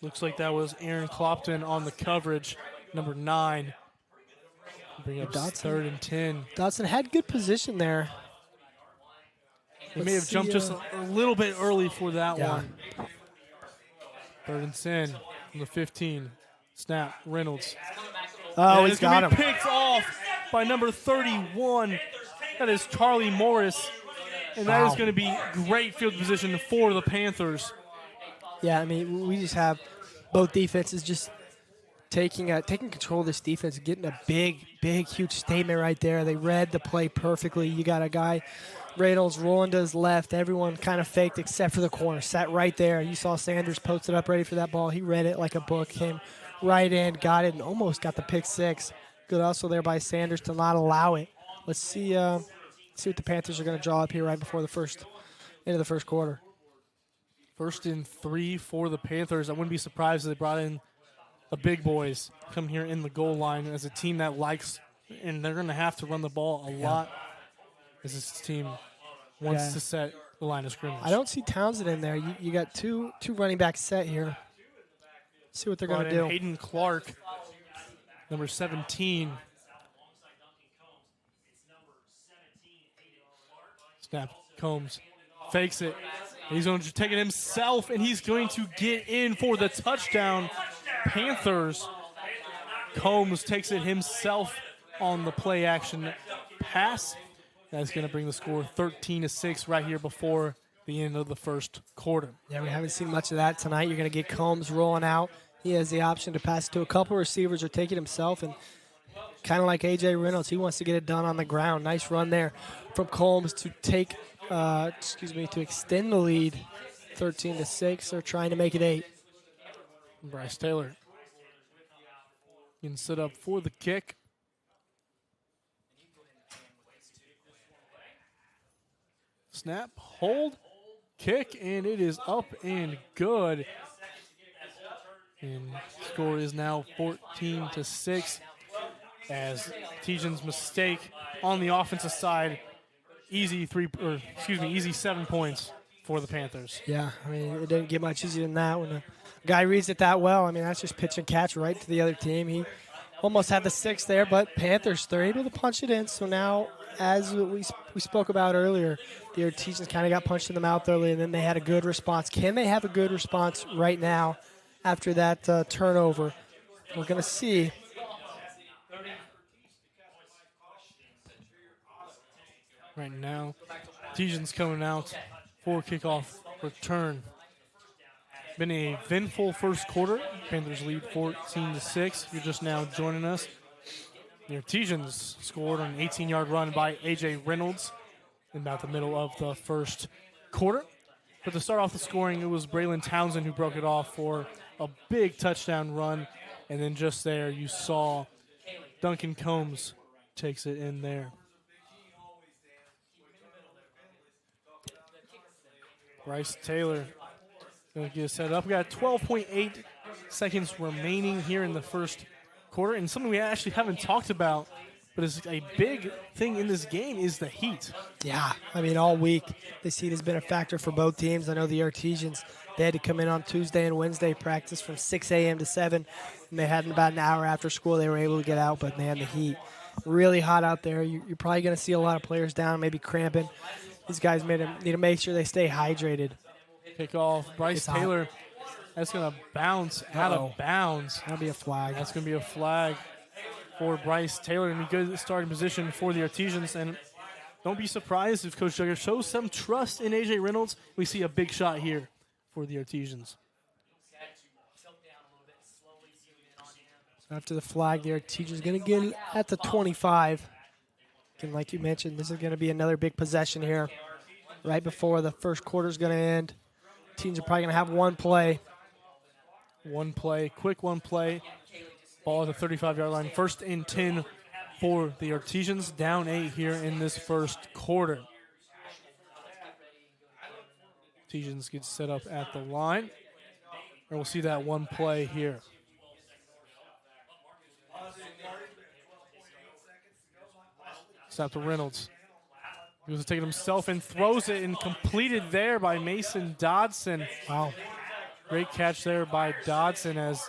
Looks like that was Aaron Clopton on the coverage, number 9. Bring up Dodson. 3rd and 10. Dodson had good position there. He may have jumped just a little bit early for that one. 3rd and 10 from the 15. Snap, Reynolds. Oh, and he's got him. Picked off by number 31. That is Charlie Morris. And that is going to be great field position for the Panthers. Yeah, I mean, we just have both defenses just taking control of this defense, getting a big, huge statement right there. They read the play perfectly. You got a guy, Reynolds, rolling to his left. Everyone kind of faked except for the corner. Sat right there. You saw Sanders posted up ready for that ball. He read it like a book, came right in, got it, and almost got the pick 6. Good hustle there by Sanders to not allow it. Let's see what the Panthers are going to draw up here right before the end of the first quarter. 1st and 3 for the Panthers. I wouldn't be surprised if they brought in the big boys, come here in the goal line as a team that likes, and they're going to have to run the ball a lot as this team wants to set the line of scrimmage. I don't see Townsend in there. You got two running backs set here. See what they're going to do. Hayden Clark, number 17. Snap, Combs fakes it. He's going to take it himself, and he's going to get in for the touchdown. Panthers. Combs takes it himself on the play action pass. That's going to bring the score 13-6 right here before the end of the first quarter. Yeah, we haven't seen much of that tonight. You're going to get Combs rolling out. He has the option to pass to a couple receivers or take it himself, and kind of like A.J. Reynolds, he wants to get it done on the ground. Nice run there from Combs to to extend the lead 13-6. They're trying to make it 8. Bryce Taylor can sit up for the kick. Snap, hold, kick, and it is up and good. And score is now 14-6 as Artesians' mistake on the offensive side. Easy 7 points for the Panthers. Yeah, I mean, it didn't get much easier than that when a guy reads it that well. I mean, that's just pitch and catch right to the other team. He almost had the 6 there, but Panthers, they're able to punch it in. So now, as we spoke about earlier, the Artesians kind of got punched in the mouth early, and then they had a good response. Can they have a good response right now after that turnover? We're going to see. Right now, Artesians coming out for kickoff return. Been a eventful first quarter. Panthers lead 14-6. You're just now joining us. The Artesians scored an 18-yard run by A.J. Reynolds in about the middle of the first quarter. But to start off the scoring, it was Braylon Townsend who broke it off for a big touchdown run. And then just there, you saw Duncan Combs takes it in there. Bryce Taylor going to get set up. We got 12.8 seconds remaining here in the first quarter. And something we actually haven't talked about, but is a big thing in this game, is the heat. Yeah, I mean, all week this heat has been a factor for both teams. I know the Artesians, they had to come in on Tuesday and Wednesday practice from 6 a.m. to 7, and they had about an hour after school they were able to get out, but they had the heat. Really hot out there. You're probably going to see a lot of players down, maybe cramping. These guys need to make sure they stay hydrated. Kick off. Bryce Taylor. That's going to bounce out of bounds. That'll be a flag. That's going to be a flag for Bryce Taylor in a good starting position for the Artesians. And don't be surprised if Coach Jugger shows some trust in A.J. Reynolds. We see a big shot here for the Artesians. After the flag, the Artesians going to get at the 25. And like you mentioned, this is going to be another big possession here right before the first quarter is going to end. Teams are probably going to have one play. One play, quick one play. Ball at the 35-yard line. 1st and 10 for the Artesians. Down 8 here in this first quarter. Artesians get set up at the line. And we'll see that one play here. Snap to Reynolds. He was taking himself and throws it, and completed there by Mason Dodson. Wow. Great catch there by Dodson as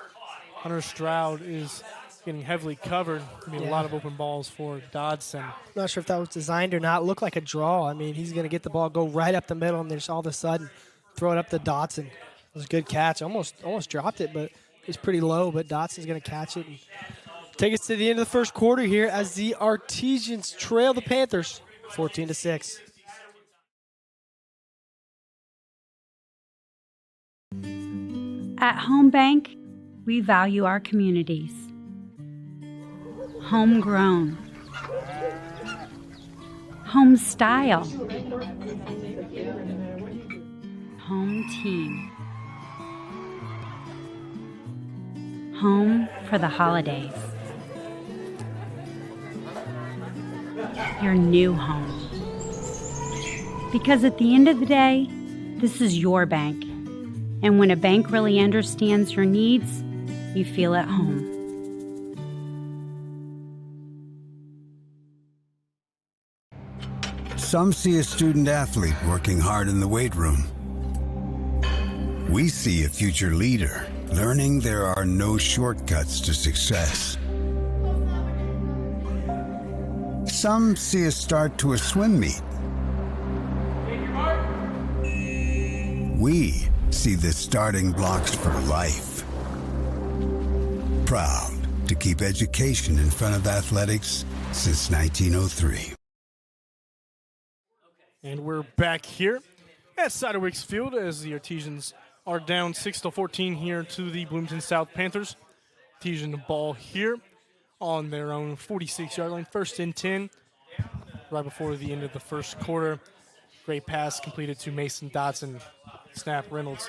Hunter Stroud is getting heavily covered. A lot of open balls for Dodson. Not sure if that was designed or not. Looked like a draw. I mean, he's going to get the ball, go right up the middle, and there's all of a sudden throw it up to Dodson. It was a good catch. Almost dropped it, but it was pretty low, but Dodson's going to catch it and take us to the end of the first quarter here as the Artesians trail the Panthers 14-6. At Home Bank, we value our communities. Homegrown. Home style. Home team. Home for the holidays. Your new home. Because at the end of the day, this is your bank. And when a bank really understands your needs, you feel at home. Some see a student athlete working hard in the weight room. We see a future leader learning there are no shortcuts to success. Some see a start to a swim meet. We see the starting blocks for life. Proud to keep education in front of athletics since 1903. And we're back here at Siderwicks Field as the Artesians are down 6-14 here to the Bloomington South Panthers. Artesian ball here on their own 46-yard line, 1st and 10, right before the end of the first quarter. Great pass completed to Mason Dodson. Snap Reynolds.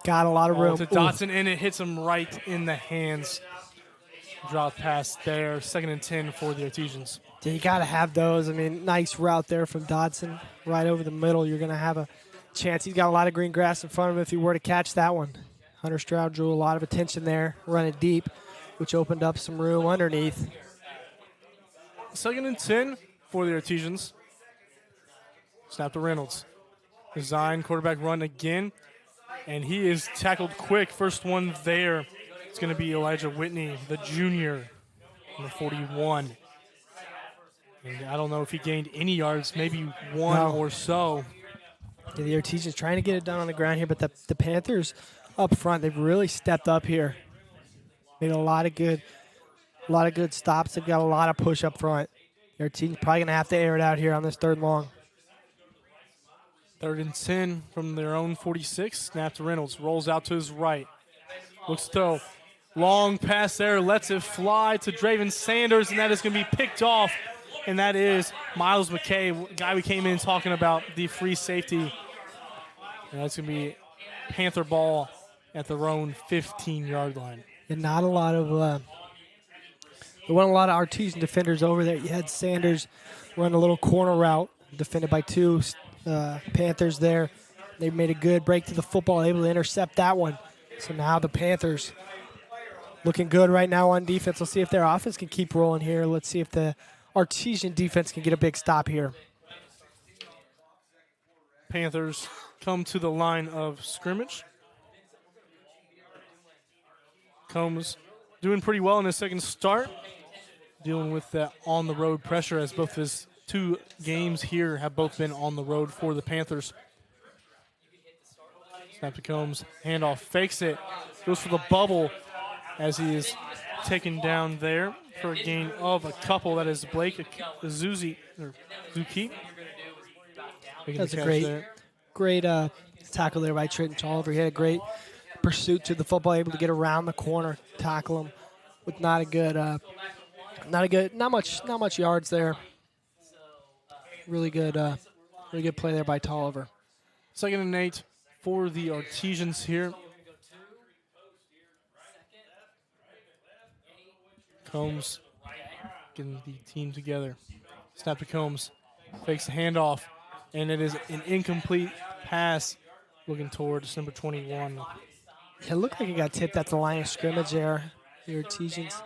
Got a lot of room. To Dodson, and it hits him right in the hands. Drop pass there, 2nd and 10 for the Artesians. Yeah, you got to have those. I mean, nice route there from Dodson. Right over the middle, you're going to have a chance. He's got a lot of green grass in front of him if he were to catch that one. Hunter Stroud drew a lot of attention there, running deep, which opened up some room underneath. 2nd and 10 for the Artesians. Snap to Reynolds. Design, quarterback run again, and he is tackled quick. First one there. It's going to be Elijah Whitney, the junior, number 41. And I don't know if he gained any yards, maybe one or so. Yeah, the Artesians trying to get it done on the ground here, but the Panthers up front, they've really stepped up here. Made a lot of good stops. They've got a lot of push up front. The Artesians probably going to have to air it out here on this 3rd and long. 3rd and 10 from their own 46. Snap to Reynolds. Rolls out to his right. Looks to throw. Long pass there. Lets it fly to Draven Sanders, and that is going to be picked off. And that is Miles McKay, guy we came in talking about, the free safety. And that's going to be Panther ball at their own 15-yard line. And not a lot of there weren't a lot of Artesian defenders over there. You had Sanders run a little corner route, defended by 2 Panthers there. They made a good break to the football, able to intercept that one. So now the Panthers looking good right now on defense. Let's see if their offense can keep rolling here. Let's see if the Artesian defense can get a big stop here. Panthers come to the line of scrimmage. Combs doing pretty well in his second start, dealing with that on-the-road pressure as both his 2 games here have both been on the road for the Panthers. Snap to Combs, handoff, fakes it, goes for the bubble as he is taken down there for a gain of a couple. That is Blake Zuki. That's a great tackle there by Trenton Tolliver. He had a great pursuit to the football, able to get around the corner, tackle him with not much yards there. Really good play there by Tolliver. 2nd and 8 for the Artesians here. Combs getting the team together. Snap to Combs. Fakes the handoff. And it is an incomplete pass looking towards number 21. It looked like it got tipped at the line of scrimmage there. The Artesians.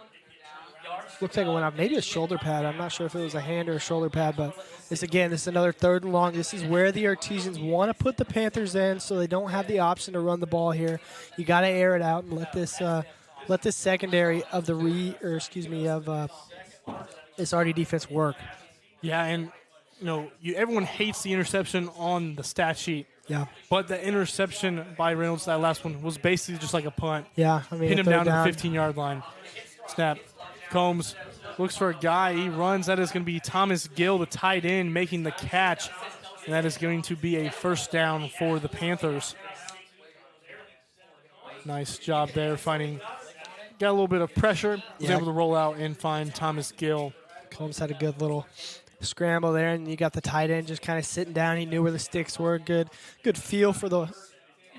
Looks like it went up. Maybe a shoulder pad. I'm not sure if it was a hand or a shoulder pad, but this is another 3rd and long. This is where the Artesians want to put the Panthers in, so they don't have the option to run the ball here. You got to air it out and let this secondary of this RD defense work. Yeah, and everyone hates the interception on the stat sheet. Yeah. But the interception by Reynolds, that last one, was basically just like a punt. Yeah, I mean, hit him down to the 15-yard line. Snap. Combs looks for a guy. He runs. That is going to be Thomas Gill, the tight end, making the catch. And that is going to be a first down for the Panthers. Nice job there finding. Got a little bit of pressure. Was able to roll out and find Thomas Gill. Combs had a good little scramble there, and you got the tight end just kind of sitting down. He knew where the sticks were. Good feel for the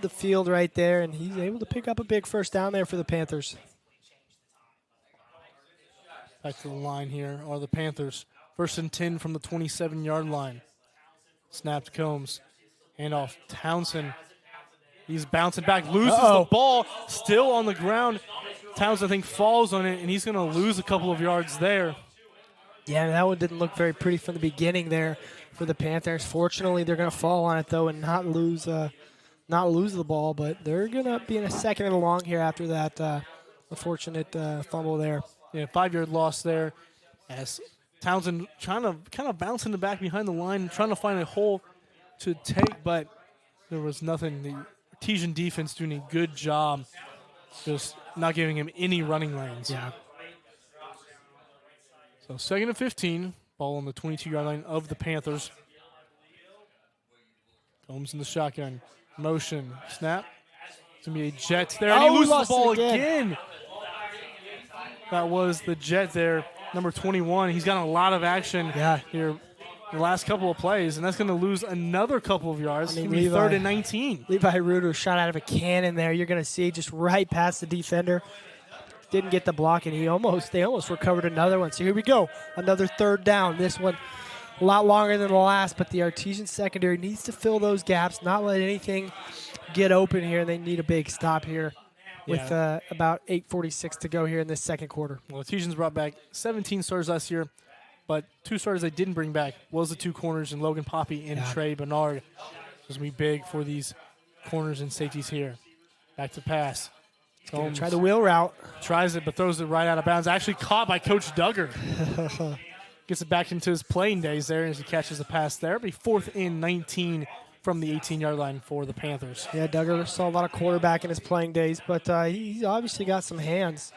field right there, and he's able to pick up a big first down there for the Panthers. Back to the line here are the Panthers. 1st and 10 from the 27-yard line. Snapped Combs. Handoff Townsend. He's bouncing back, loses the ball, still on the ground. Townsend, I think, falls on it, and he's going to lose a couple of yards there. Yeah, that one didn't look very pretty from the beginning there for the Panthers. Fortunately, they're going to fall on it, though, and not lose the ball, but they're going to be in a 2nd and long here after that unfortunate fumble there. Yeah, 5-yard loss there as Townsend trying to kind of bounce in the back behind the line, trying to find a hole to take, but there was nothing. The Artesian defense doing a good job just not giving him any running lanes. Yeah. So 2nd and 15, ball on the 22-yard line of the Panthers. Combs in the shotgun. Motion. Snap. It's going to be a jet there. And he loses the ball again. That was the jet there, number 21. He's got a lot of action here in the last couple of plays, and that's going to lose another couple of yards. It's going to be 3rd and 19. Levi Reuter shot out of a cannon there. You're going to see just right past the defender. Didn't get the block, and they almost recovered another one. So here we go, another 3rd down. This one a lot longer than the last, but the Artesian secondary needs to fill those gaps, not let anything get open here. They need a big stop here with about 8:46 to go here in this 2nd quarter. Well, Artesians brought back 17 starters last year, but 2 starters they didn't bring back was the 2 corners in Logan Poppy and Trey Bernard. It's going to be big for these corners and safeties here. Back to pass. Try the wheel route. Tries it, but throws it right out of bounds. Actually caught by Coach Duggar. Gets it back into his playing days there as he catches the pass there. It'll be 4th and 19 from the 18-yard line for the Panthers. Yeah, Duggar saw a lot of quarterback in his playing days, but he's obviously got some hands.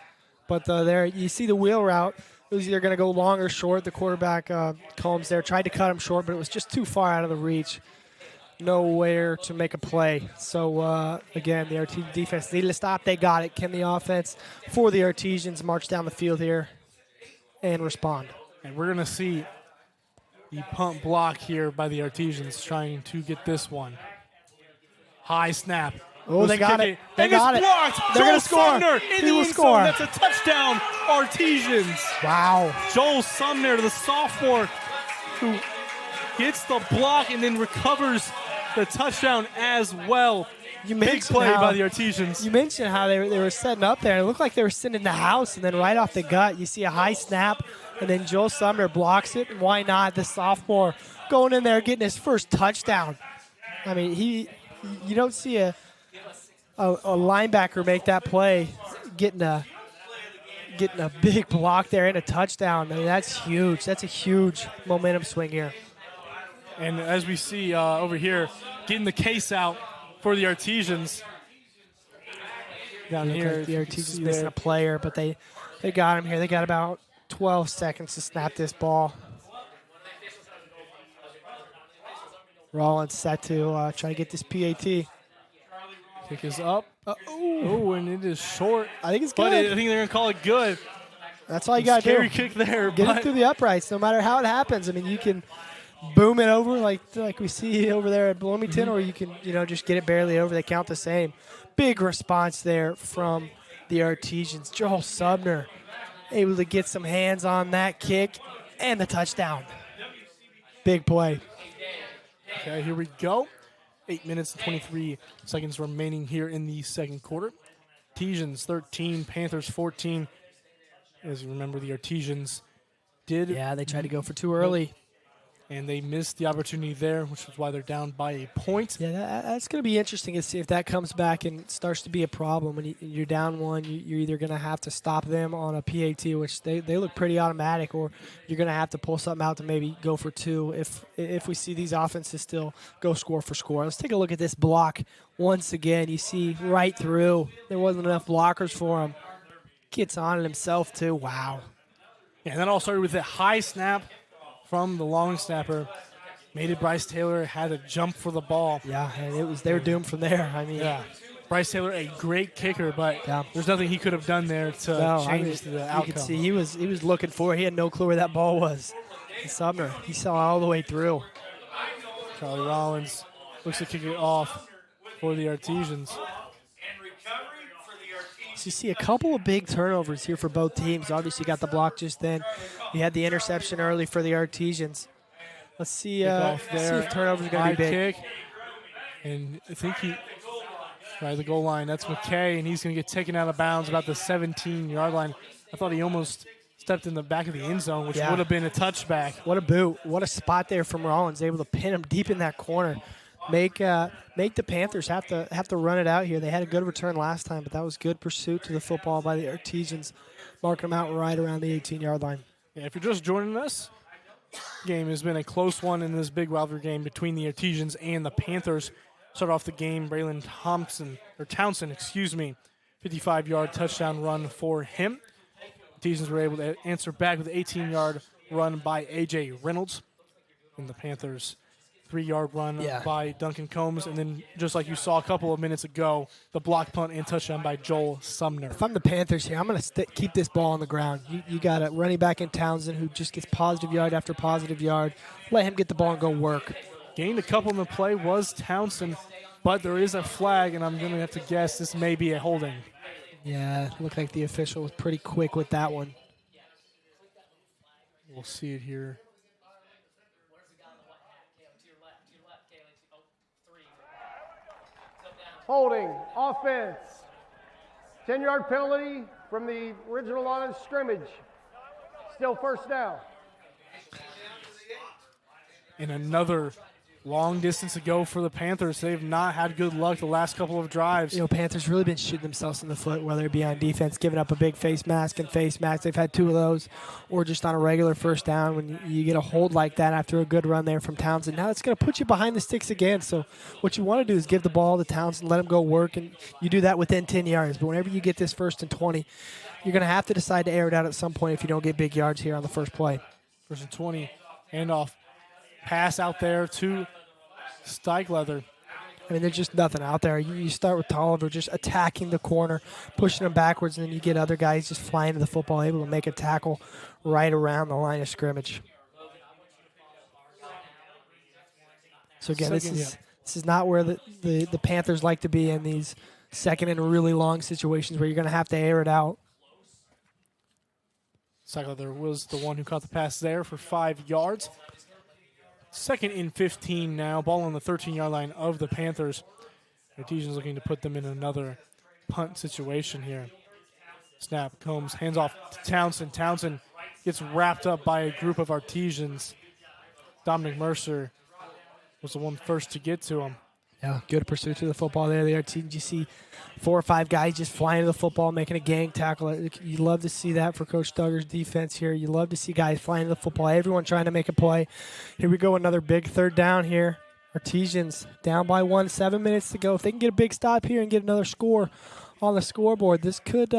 But there, you see the wheel route. It was either going to go long or short. The quarterback, Combs there, tried to cut him short, but it was just too far out of the reach. Nowhere to make a play. So, again, the Artesian defense needed to stop. They got it. Can the offense for the Artesians march down the field here and respond? And we're going to see the punt block here by the Artesians trying to get this one. High snap. Oh, they got it. They got it. They're going to score. In the end zone. That's a touchdown, Artesians. Wow. Joel Sumner, the sophomore, who gets the block and then recovers the touchdown as well. Big play by the Artesians. You mentioned how they were setting up there. It looked like they were sitting in the house, and then right off the gut, you see a high snap, and then Joel Sumner blocks it. And why not? The sophomore going in there getting his first touchdown. I mean, you don't see a linebacker make that play, getting a big block there and a touchdown. I mean, that's huge. That's a huge momentum swing here. And as we see over here, getting the case out for the Artesians. Down here, the Artesians missing a player, but they got him here. They got about 12 seconds to snap this ball. Rollins set to try to get this PAT. Kick is up. Oh, and it is short. I think it's good. But I think they're going to call it good. That's all you got to do. Scary kick there. Get it through the uprights, no matter how it happens. I mean, you can boom it over like we see over there at Bloomington, or you can just get it barely over. They count the same. Big response there from the Artesians. Joel Sumner able to get some hands on that kick and the touchdown. Big play. Okay, here we go. 8 minutes and 23 seconds remaining here in the second quarter. Artesians 13, Panthers 14. As you remember, the Artesians did. Yeah, they tried to go for too early. And they missed the opportunity there, which is why they're down by a point. Yeah, that's going to be interesting to see if that comes back and starts to be a problem. When you're down one, you're either going to have to stop them on a PAT, which they look pretty automatic, or you're going to have to pull something out to maybe go for two if we see these offenses still go score for score. Let's take a look at this block once again. You see right through. There wasn't enough blockers for him. Gets on it himself, too. Wow. Yeah, and that all started with a high snap from the long snapper. Made it Bryce Taylor had to jump for the ball. Yeah, and they were doomed from there. I mean, yeah. Bryce Taylor, a great kicker, but there's nothing he could have done there to change the outcome. You could see he was looking for it. He had no clue where that ball was. And Sumner, he saw it all the way through. Charlie Rollins looks to kick it off for the Artesians. So you see a couple of big turnovers here for both teams. Obviously, you got the block just then. You had the interception early for the Artesians. Let's see, if turnovers are going to be big. Kick. And I think right at the goal line, that's McKay, and he's going to get taken out of bounds about the 17-yard line. I thought he almost stepped in the back of the end zone, which would have been a touchback. What a boot. What a spot there from Rollins, able to pin him deep in that corner. Make the Panthers have to run it out here. They had a good return last time, but that was good pursuit to the football by the Artesians, marking them out right around the 18-yard line. Yeah, if you're just joining us, game has been a close one in this big rivalry game between the Artesians and the Panthers. Start off the game, Braylon Townsend, 55-yard touchdown run for him. Artesians were able to answer back with an 18-yard run by A.J. Reynolds. And the Panthers 3-yard run by Duncan Combs, and then just like you saw a couple of minutes ago, the block punt and touchdown by Joel Sumner. If I'm the Panthers here, I'm going to keep this ball on the ground. You got a running back in Townsend who just gets positive yard after positive yard. Let him get the ball and go work. Gained a couple in the play was Townsend, but there is a flag, and I'm going to have to guess this may be a holding. Yeah, it looked like the official was pretty quick with that one. We'll see it here. Holding, offense. 10-yard penalty from the original line of scrimmage. Still first down. And another long distance to go for the Panthers. They've not had good luck the last couple of drives. You know, Panthers really been shooting themselves in the foot, whether it be on defense, giving up a big face mask and face mask. They've had two of those, or just on a regular first down when you get a hold like that after a good run there from Townsend. Now it's going to put you behind the sticks again. So what you want to do is give the ball to Townsend, let him go work, and you do that within 10 yards. But whenever you get this 1st and 20, you're going to have to decide to air it out at some point if you don't get big yards here on the first play. 1st and 20, handoff, pass out there to Steichleather. I mean, there's just nothing out there. You start with Tolliver just attacking the corner, pushing him backwards, and then you get other guys just flying to the football, able to make a tackle right around the line of scrimmage. So, again, this is not where the Panthers like to be in these second and really long situations where you're going to have to air it out. Steichleather was the one who caught the pass there for 5 yards. 2nd and 15 now. Ball on the 13-yard line of the Panthers. Artesians looking to put them in another punt situation here. Snap, Combs, hands off to Townsend. Townsend gets wrapped up by a group of Artesians. Dominic Mercer was the one first to get to him. Yeah, good pursuit to the football there. The Artesians, you see 4 or 5 guys just flying to the football, making a gang tackle. You love to see that for Coach Duggar's defense here. You love to see guys flying to the football, everyone trying to make a play. Here we go, another big 3rd down here. Artesians down by 1, 7 minutes to go. If they can get a big stop here and get another score on the scoreboard, this could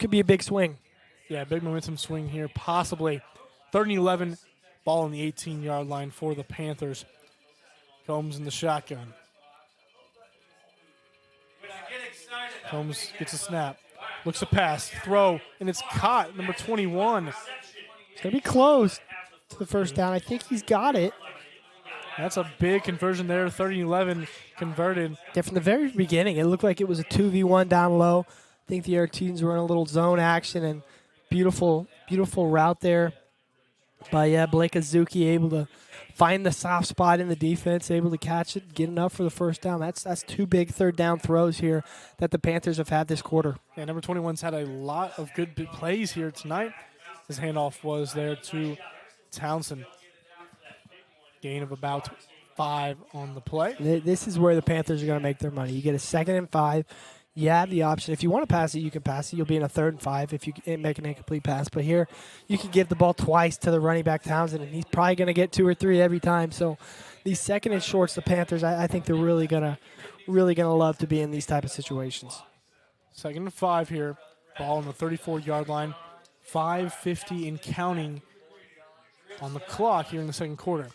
be a big swing. Yeah, big momentum swing here, possibly. 3rd and 11, ball on the 18-yard line for the Panthers. Combs in the shotgun. Combs gets a snap. Looks a pass. Throw. And it's caught. Number 21. It's going to be close to the first down. I think he's got it. That's a big conversion there. 30-11 converted. Yeah, from the very beginning, it looked like it was a 2v1 down low. I think the Artesians were in a little zone action, and beautiful route there by Blake Azuki, able to find the soft spot in the defense, able to catch it, get enough for the first down. That's 2 big third down throws here that the Panthers have had this quarter. Yeah, number 21's had a lot of good plays here tonight. His handoff was there to Townsend. Gain of about 5 on the play. This is where the Panthers are going to make their money. You get a 2nd and 5. You have the option. If you want to pass it, you can pass it. You'll be in a 3rd and 5 if you make an incomplete pass. But here, you can give the ball twice to the running back Townsend, and he's probably going to get 2 or 3 every time. So these 2nd and shorts, the Panthers, I think they're really gonna love to be in these type of situations. 2nd and 5 here. Ball on the 34-yard line. 5:50 and counting on the clock here in the second quarter.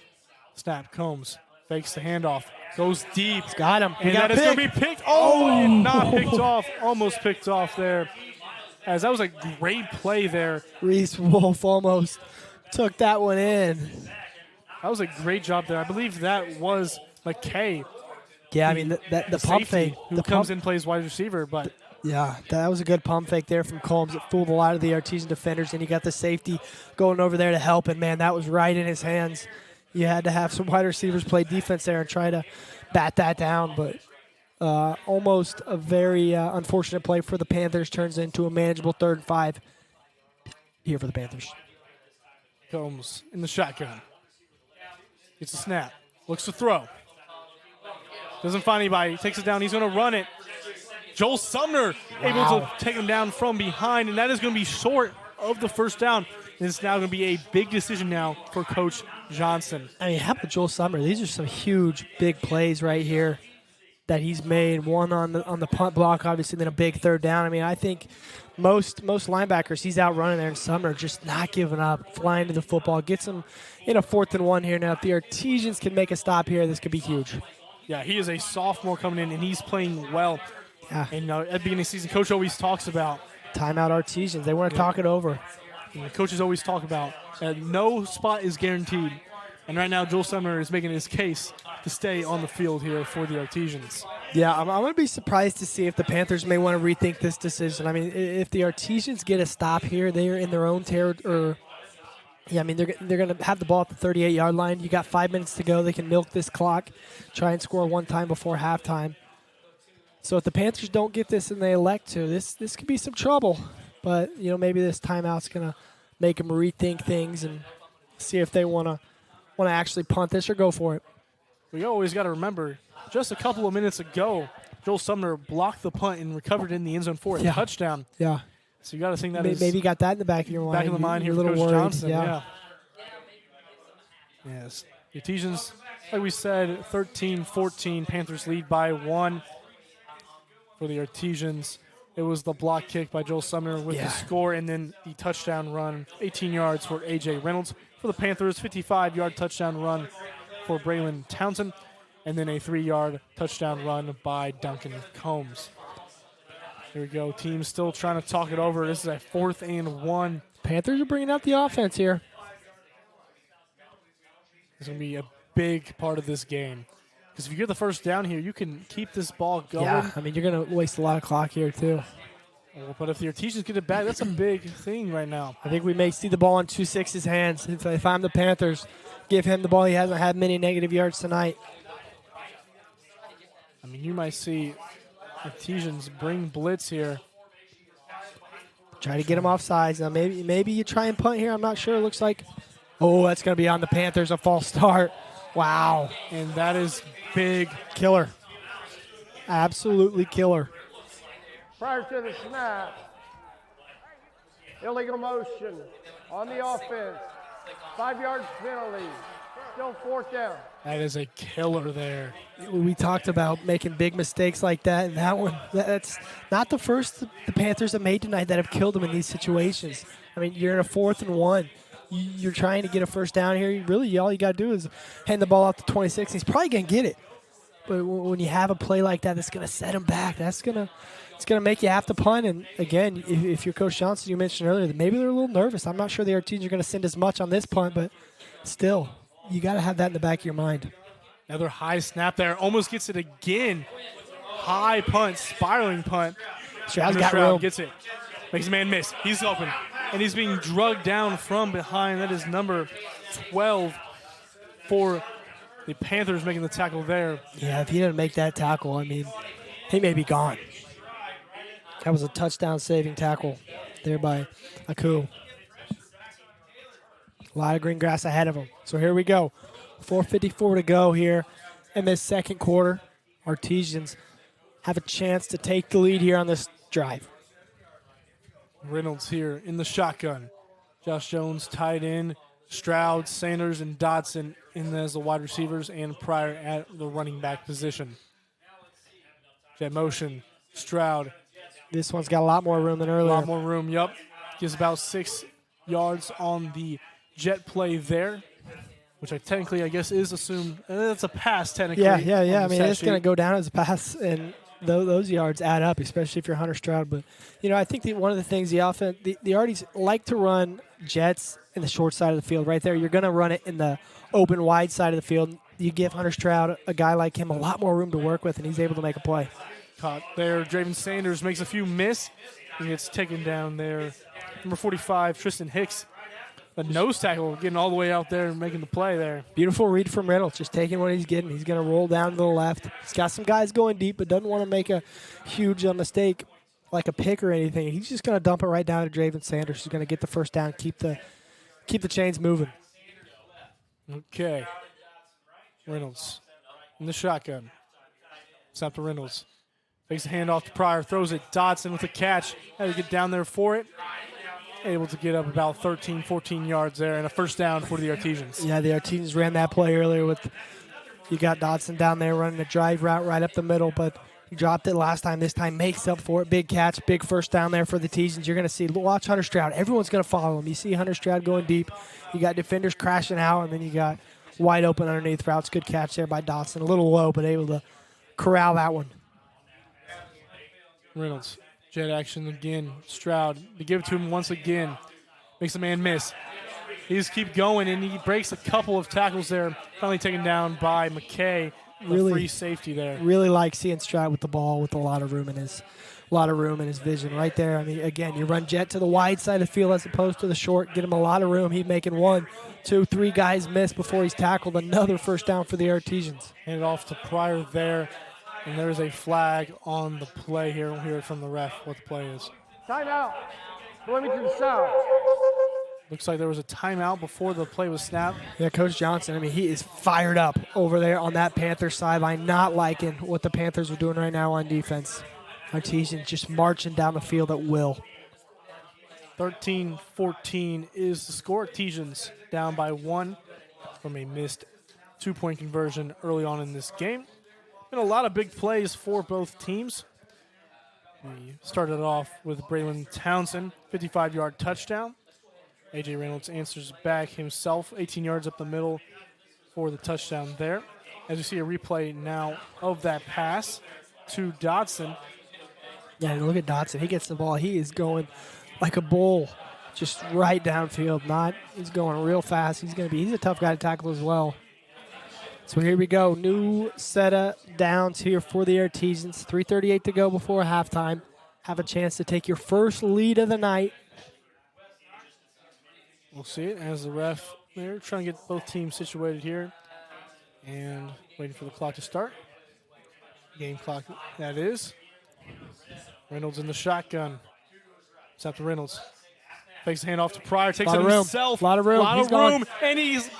Snap, Combs fakes the handoff, goes deep. He's got him. And that is going to be picked. Oh, and not picked off. Almost picked off there. As that was a great play there. Reese Wolf almost took that one in. That was a great job there. I believe that was McKay. Yeah, I mean, the pump fake. Who comes in, plays wide receiver, but... Yeah, that was a good pump fake there from Combs. It fooled a lot of the Artesian defenders, and he got the safety going over there to help, and, man, that was right in his hands. You had to have some wide receivers play defense there and try to bat that down, but almost a very unfortunate play for the Panthers turns into a manageable 3rd and 5 here for the Panthers. Combs in the shotgun. Gets a snap. Looks to throw. Doesn't find anybody. Takes it down. He's going to run it. Joel Sumner able to take him down from behind, and that is going to be short of the first down. And it's now going to be a big decision now for Coach Johnson. I mean, how about Joel Sumner? These are some huge, big plays right here that he's made. One on the punt block, obviously, then a big 3rd down. I mean, I think most linebackers, he's out running there, and Sumner just not giving up, flying to the football. Gets him in a 4th and 1 here. Now, if the Artesians can make a stop here, this could be huge. Yeah, he is a sophomore coming in, and he's playing well. Yeah. And at the beginning of the season, Coach always talks about timeout Artesians. They want to talk it over. And the coaches always talk about no spot is guaranteed. And right now, Joel Sumner is making his case to stay on the field here for the Artesians. Yeah, I'm going to be surprised to see if the Panthers may want to rethink this decision. I mean, if the Artesians get a stop here, they are in their own territory. Yeah, I mean, they're going to have the ball at the 38-yard line. You got 5 minutes to go. They can milk this clock, try and score one time before halftime. So if the Panthers don't get this and they elect to, this could be some trouble. But, maybe this timeout's going to make them rethink things and see if they want to actually punt this or go for it. We always got to remember, just a couple of minutes ago, Joel Sumner blocked the punt and recovered in the end zone for a touchdown. Yeah. So you got to think that maybe you got that in the back of your mind. Back of the mind here, Coach Coach Johnson. Yeah. Yes. The Artesians, like we said, 13-14. Panthers lead by 1 for the Artesians. It was the block kick by Joel Sumner with the score, and then the touchdown run, 18 yards for A.J. Reynolds. For the Panthers, 55-yard touchdown run for Braylon Townsend, and then a 3-yard touchdown run by Duncan Combs. Here we go. Team still trying to talk it over. This is a 4th and 1. Panthers are bringing out the offense here. It's going to be a big part of this game. Because if you get the first down here, you can keep this ball going. Yeah, I mean, you're going to waste a lot of clock here, too. But if the Artesians get it back, that's a big thing right now. I think we may see the ball in 2-6's hands. If I'm the Panthers, give him the ball. He hasn't had many negative yards tonight. I mean, you might see Artesians bring blitz here. Try to get him off sides. Now, maybe you try and punt here. I'm not sure. It looks like, that's going to be on the Panthers, a false start. Wow. And that is big. Killer. Absolutely killer. Prior to the snap, illegal motion on the offense. 5 yards penalty. Still 4th down. That is a killer there. We talked about making big mistakes like that, and that one, that's not the first the Panthers have made tonight that have killed them in these situations. I mean, you're in a 4th and 1. You're trying to get a first down here. Really, all you got to do is hand the ball out to 26. He's probably going to get it. But when you have a play like that, that's going to set him back. It's going to make you have to punt. And, again, if you're Coach Johnson, you mentioned earlier that maybe they're a little nervous. I'm not sure the Artesians are going to send as much on this punt, but still, you got to have that in the back of your mind. Another high snap there. Almost gets it again. High punt, spiraling punt. Stroud's got room. Gets it. Makes a man miss. He's open. And he's being drugged down from behind. That is number 12 for the Panthers making the tackle there. Yeah, if he didn't make that tackle, I mean, he may be gone. That was a touchdown-saving tackle there by Aku. A lot of green grass ahead of him. So here we go. 4:54 to go here in this second quarter. Artesians have a chance to take the lead here on this drive. Reynolds here in the shotgun. Josh Jones tied in. Stroud, Sanders, and Dodson in as the wide receivers, and Pryor at the running back position. Jet motion. Stroud. This one's got a lot more room than A earlier. lot more room, yep. Gives about 6 yards on the jet play there, which I guess is assumed. That's a pass technically. Yeah. on the I mean, stat it's going to sheet. go down as a pass, and those yards add up, especially if you're Hunter Stroud. But, I think one of the things the offense, the Arties like to run jets in the short side of the field right there. You're going to run it in the open, wide side of the field. You give Hunter Stroud, a guy like him, a lot more room to work with, and he's able to make a play. Caught there. Draven Sanders makes a few miss and gets taken down there. Number 45, Tristan Hicks. A nose tackle, getting all the way out there and making the play there. Beautiful read from Reynolds, just taking what he's getting. He's going to roll down to the left. He's got some guys going deep, but doesn't want to make a huge mistake like a pick or anything. He's just going to dump it right down to Draven Sanders. He's going to get the first down, keep the chains moving. Okay. Reynolds in the shotgun. Snap to Reynolds. Takes a handoff to Pryor, throws it. Dodson with a catch. Had to get down there for it. Able to get up about 13, 14 yards there, and a first down for the Artesians. Yeah, the Artesians ran that play earlier with, you got Dodson down there running a drive route right up the middle, but he dropped it last time. This time makes up for it. Big catch, big first down there for the Artesians. You're going to see, watch Hunter Stroud. Everyone's going to follow him. You see Hunter Stroud going deep. You got defenders crashing out, and then you got wide open underneath routes. Good catch there by Dodson. A little low, but able to corral that one. Reynolds, jet action again. Stroud, to give it to him once again. Makes a man miss. He just keep going, and he breaks a couple of tackles there. Finally taken down by McKay. Really- Free safety there. Really like seeing Stroud with the ball with a lot of room in his vision right there. I mean, again, you run jet to the wide side of the field as opposed to the short. Get him a lot of room. He's making 1, 2, 3 guys miss before he's tackled. Another first down for the Artesians. Hand it off to Pryor there. And there's a flag on the play here. We'll hear it from the ref what the play is. Timeout. Bloomington South. Looks like there was a timeout before the play was snapped. Yeah, Coach Johnson, I mean, he is fired up over there on that Panthers sideline, not liking what the Panthers are doing right now on defense. Artesians just marching down the field at will. 13-14 is the score. Artesians down by 1 from a missed 2-point conversion early on in this game. Been a lot of big plays for both teams. We started off with Braylon Townsend, 55-yard touchdown. A.J. Reynolds answers back himself, 18 yards up the middle for the touchdown there. As you see a replay now of that pass to Dodson. Yeah, and look at Dodson. He gets the ball. He is going like a bull, just right downfield. He's going real fast. He's a tough guy to tackle as well. So here we go. New set of downs here for the Artesians. 3:38 to go before halftime. Have a chance to take your first lead of the night. We'll see it as the ref there trying to get both teams situated here and waiting for the clock to start. Game clock, that is. Reynolds in the shotgun. It's up to Reynolds. Fakes the handoff to Pryor. Takes it himself. Lot of room. Lot He's of gone. room. And he's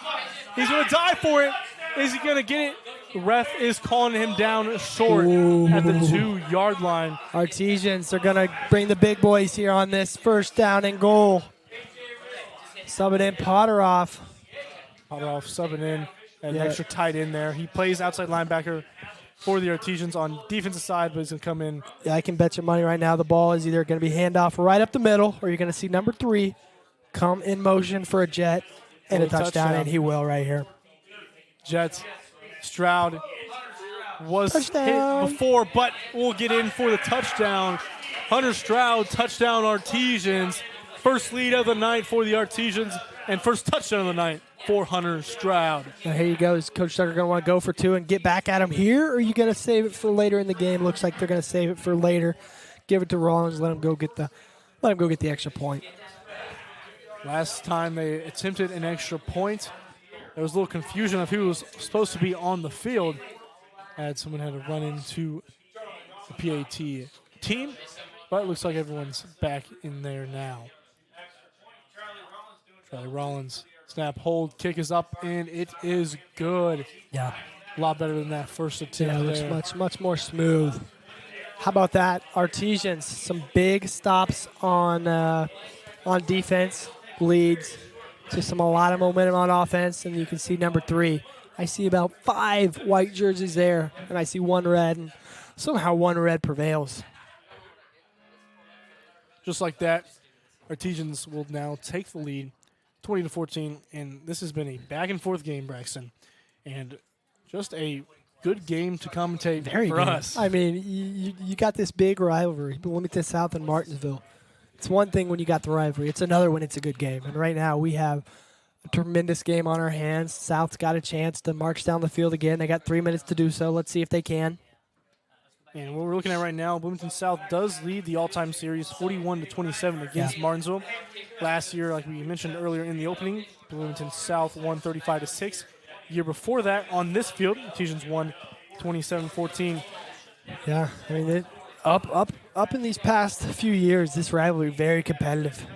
going to die for it. Is he going to get it? The ref is calling him down short at the 2-yard line. Artesians are going to bring the big boys here on this first down and goal. Subbing in Potteroff. Potteroff subbing in. An extra tight end there. He plays outside linebacker for the Artesians on defensive side, but he's going to come in. Yeah, I can bet your money right now the ball is either going to be handoff right up the middle, or you're going to see number 3 come in motion for a jet and a touchdown, and he will right here. Jets. Stroud was Touchdown. hit before, but we'll get in for the touchdown. Hunter Stroud, touchdown Artesians. First lead of the night for the Artesians, and first touchdown of the night for Hunter Stroud. Now here you go. Is Coach Tucker going to want to go for 2 and get back at him here, or are you going to save it for later in the game? Looks like they're going to save it for later. Give it to Rollins. Let him go get the extra point. Last time they attempted an extra point, there was a little confusion of who was supposed to be on the field. Someone had to run into the PAT team, but it looks like everyone's back in there now. Charlie Rollins, snap, hold, kick is up, and it is good. Yeah. A lot better than that first attempt. Yeah, it looks much more smooth. How about that? Artesians, some big stops on defense, leads to a lot of momentum on offense, and you can see number 3. I see about 5 white jerseys there, and I see 1 red, and somehow 1 red prevails. Just like that, Artesians will now take the lead, 20-14, and this has been a back-and-forth game, Braxton, and just a good game to commentate for us. I mean, you got this big rivalry, Bloomington South and Martinsville. It's one thing when you got the rivalry. It's another when it's a good game. And right now we have a tremendous game on our hands. South's got a chance to march down the field again. They got 3 minutes to do so. Let's see if they can. And what we're looking at right now, Bloomington South does lead the all-time series 41-27 against Martinsville. Last year, like we mentioned earlier in the opening, Bloomington South won 35-6. Year before that, on this field, Artesians won 27-14. Yeah, I mean, up in these past few years, this rivalry very competitive.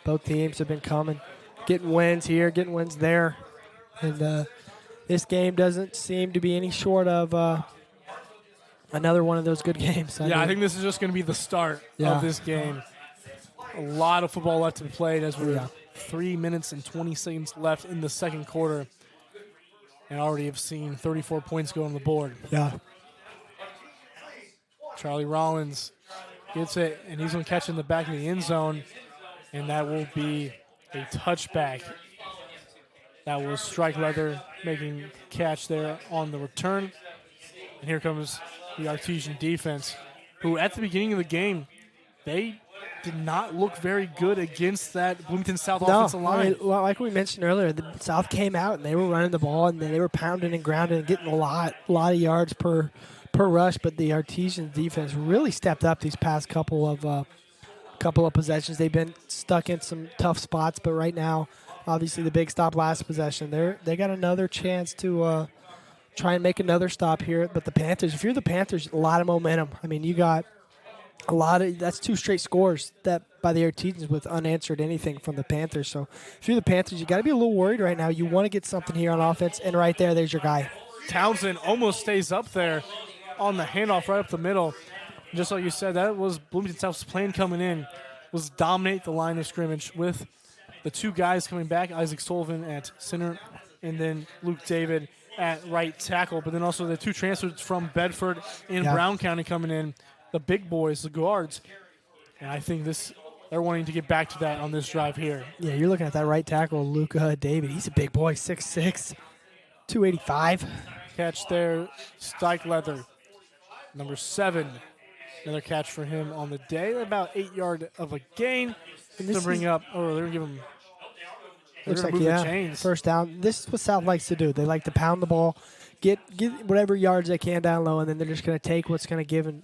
Both teams have been coming, getting wins here, getting wins there, and this game doesn't seem to be any short of another one of those good games. I think this is just going to be the start of this game. A lot of football left to be played as we're 3 minutes and 20 seconds left in the second quarter. And already have seen 34 points go on the board. Yeah. Charlie Rollins gets it, and he's going to catch in the back of the end zone, and that will be a touchback. That was Strike Leather making catch there on the return. And here comes the Artesian defense, who at the beginning of the game, they did not look very good against that Bloomington South offensive line. I mean, like we mentioned earlier, the South came out and they were running the ball and they were pounding and grounding and getting a lot of yards per rush. But the Artesian defense really stepped up these past couple of possessions. They've been stuck in some tough spots, but right now, obviously the big stop last possession, they got another chance to try and make another stop here. But the Panthers, if you're the Panthers, a lot of momentum. I mean, you got that's 2 straight scores that by the Artesians with unanswered anything from the Panthers. So if you're the Panthers, you got to be a little worried right now. You want to get something here on offense, and right there's your guy. Townsend almost stays up there on the handoff right up the middle. Just like you said, that was Bloomington South's plan coming in, was dominate the line of scrimmage with the 2 guys coming back, Isaac Sullivan at center and then Luke David at right tackle, but then also the 2 transfers from Bedford and Brown County coming in. The big boys, the guards. And I think they're wanting to get back to that on this drive here. Yeah, you're looking at that right tackle, Luke David. He's a big boy, 6'6", 285. Catch there, Strike Leather, number 7. Another catch for him on the day. About 8 yard of a gain to bring up. Oh, they're going to give him. Looks like, move the chains. First down. This is what South likes to do. They like to pound the ball, get whatever yards they can down low, and then they're just going to take what's given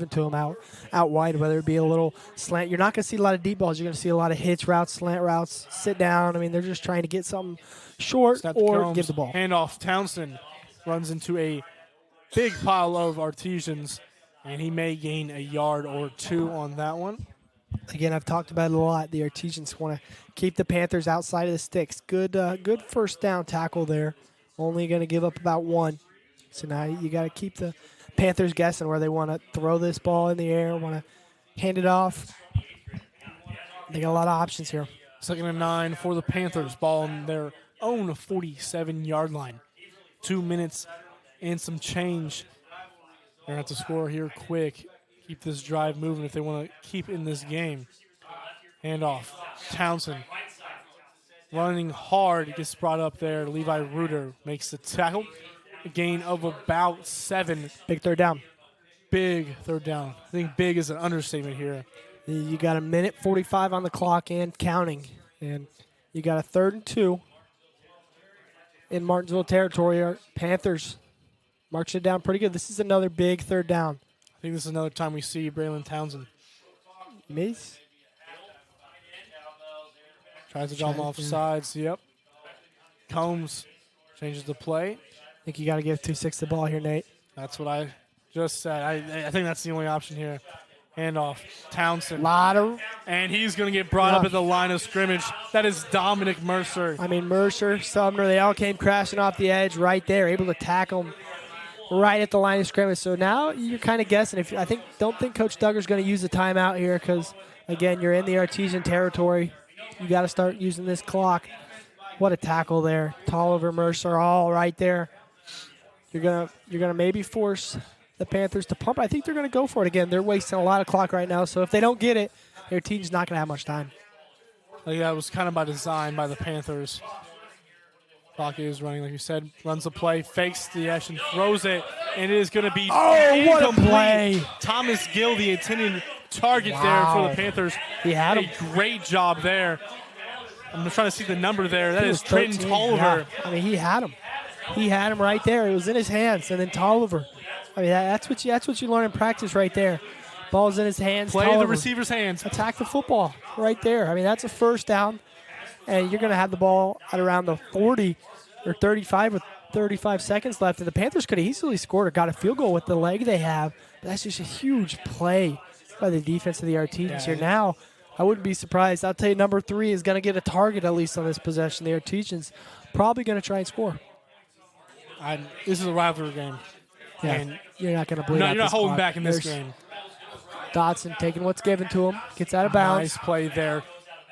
to them out wide, whether it be a little slant. You're not going to see a lot of deep balls. You're going to see a lot of hitch routes, slant routes, sit down. I mean, they're just trying to get something short or give the ball. Handoff. Townsend runs into a big pile of Artesians, and he may gain a yard or 2 on that one. Again, I've talked about it a lot. The Artesians want to keep the Panthers outside of the sticks. Good first down tackle there. Only going to give up about 1. So now you got to keep the Panthers guessing where they want to throw this ball in the air, want to hand it off. They got a lot of options here. 2nd and 9 for the Panthers. Ball on their own 47-yard line. 2 minutes and some change. They're going to have to score here quick. Keep this drive moving if they want to keep in this game. Handoff. Townsend running hard. Gets brought up there. Levi Reuter makes the tackle. A gain of about 7. Big third down. Big third down. I think big is an understatement here. You got 1:45 on the clock and counting. And you got a 3rd and 2 in Martinsville territory. Panthers marching it down pretty good. This is another big third down. I think this is another time we see Braylon Townsend. Mace? Tries to draw him off sides. Yep. Combs Changes the play. I think you got to give 2-6 the ball here, Nate. That's what I just said. I think that's the only option here. Handoff. Townsend. And he's going to get brought up at the line of scrimmage. That is Dominic Mercer. I mean, Mercer, Sumner, they all came crashing off the edge right there, able to tackle him right at the line of scrimmage. So now you're kind of guessing. Don't think Coach Duggar's going to use the timeout here because, again, you're in the Artesian territory. You got to start using this clock. What a tackle there. Tolliver, Mercer, all right there. You're gonna maybe force the Panthers to pump. I think they're gonna go for it again. They're wasting a lot of clock right now. So if they don't get it, their team's not gonna have much time. I think that was kind of by design by the Panthers. Clock is running, like you said. Runs the play, fakes the action, throws it, and it is going to be what a play! Thomas Gill, the intended target there for the Panthers. He had him. A great job there. I'm trying to see the number there. That is Trenton 13. Tolliver. Yeah. I mean, he had him. He had him right there. It was in his hands, and then Tolliver. I mean, that's what you learn in practice right there. Ball's in his hands. Play Tolliver. the receiver's hands. Attack the football right there. I mean, that's a first down, and you're going to have the ball at around the 40 or 35 with 35 seconds left. And the Panthers could have easily scored or got a field goal with the leg they have. But that's just a huge play by the defense of the Artesians here. Now, I wouldn't be surprised. I'll tell you, number 3 is going to get a target at least on this possession. The Artesians probably going to try and score. This is a rivalry game. Yeah, And you're not going to bleed out you're not this holding clock. back in this There's game. Dotson taking what's given to him. Gets out of bounds. Nice play there.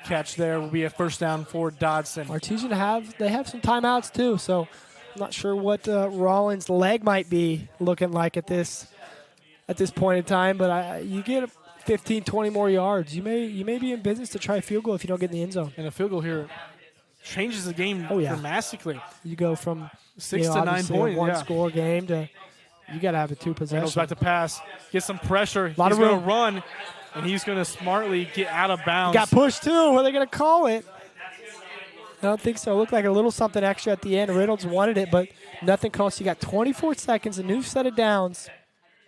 Catch there will be a first down for Dodson. Artesian have some timeouts too, so I'm not sure what Rollins' leg might be looking like at this point in time. But you get 15, 20 more yards, you may be in business to try a field goal if you don't get in the end zone. And a field goal here changes the game dramatically. You go from 6 to 9 points, a one-score game to you got to have a 2 possession. Reynolds back to pass, get some pressure. He's of going room. to run, and he's going to smartly get out of bounds. Got pushed too. Are they going to call it? I don't think so. It looked like a little something extra at the end. Reynolds wanted it, but nothing called. So you got 24 seconds, a new set of downs.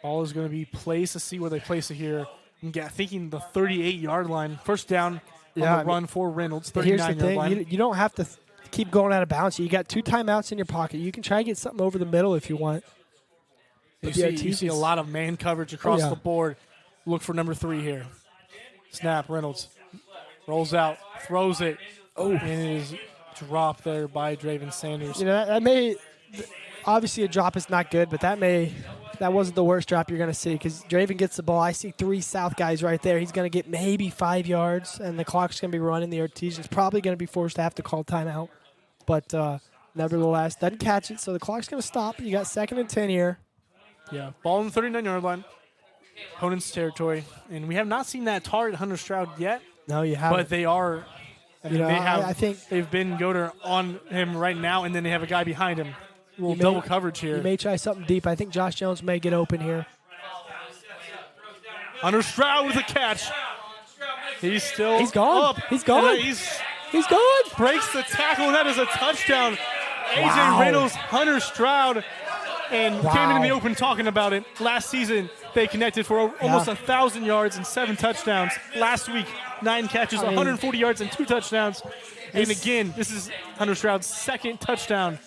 Ball is going to be placed. To see where they place it here. I'm thinking the 38-yard line. First down on the run for Reynolds, 39-yard line. You don't have to keep going out of bounds. You got 2 timeouts in your pocket. You can try and get something over the middle if you want. You see a lot of man coverage across the board. Look for number 3 here. Snap, Reynolds. Rolls out, throws it. And it is dropped there by Draven Sanders. You know, that may – obviously a drop is not good, but that wasn't the worst drop you're going to see because Draven gets the ball. I see 3 South guys right there. He's going to get maybe 5 yards, and the clock's going to be running. The Artesians probably going to be forced to have to call timeout. But nevertheless, doesn't catch it, so the clock's going to stop. You got 2nd and 10 here. Yeah, ball in the 39-yard line. Opponent's territory. And we have not seen that target Hunter Stroud yet. No, you haven't. But they are. I think they've been Goder on him right now, and then they have a guy behind him. A little double coverage here. You may try something deep. I think Josh Jones may get open here. Hunter Stroud with a catch. He's gone. Up. He's gone. He's gone. Breaks the tackle, and that is a touchdown. Wow. A.J. Reynolds, Hunter Stroud, and came in the open talking about it. Last season, they connected for almost 1,000 yards and 7 touchdowns. Last week, 9 catches, 140 yards and 2 touchdowns. And again, this is Hunter Stroud's 2nd touchdown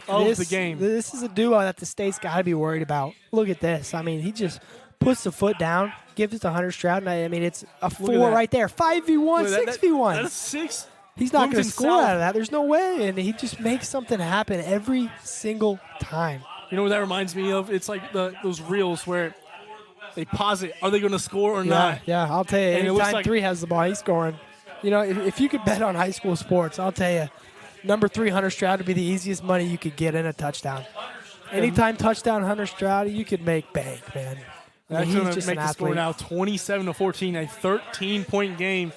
of the game. This is a duo that the state's got to be worried about. Look at this. I mean, he just puts the foot down, gives it to Hunter Stroud, and I mean, it's a 4 right there. 5v1, 6v1. That's 6. He's not going to Bloomington score South. out of that. There's no way. And he just makes something happen every single time. You know what that reminds me of? It's like those reels where they pause it. Are they going to score or not? Yeah, I'll tell you. And it looks Anytime like 3 has the ball, he's scoring. You know, if you could bet on high school sports, I'll tell you, number 3, Hunter Stroud, would be the easiest money you could get in a touchdown. Anytime touchdown, Hunter Stroud, you could make bank, man. That's he's going to just make an the score athlete. now 27-14, a 13-point game.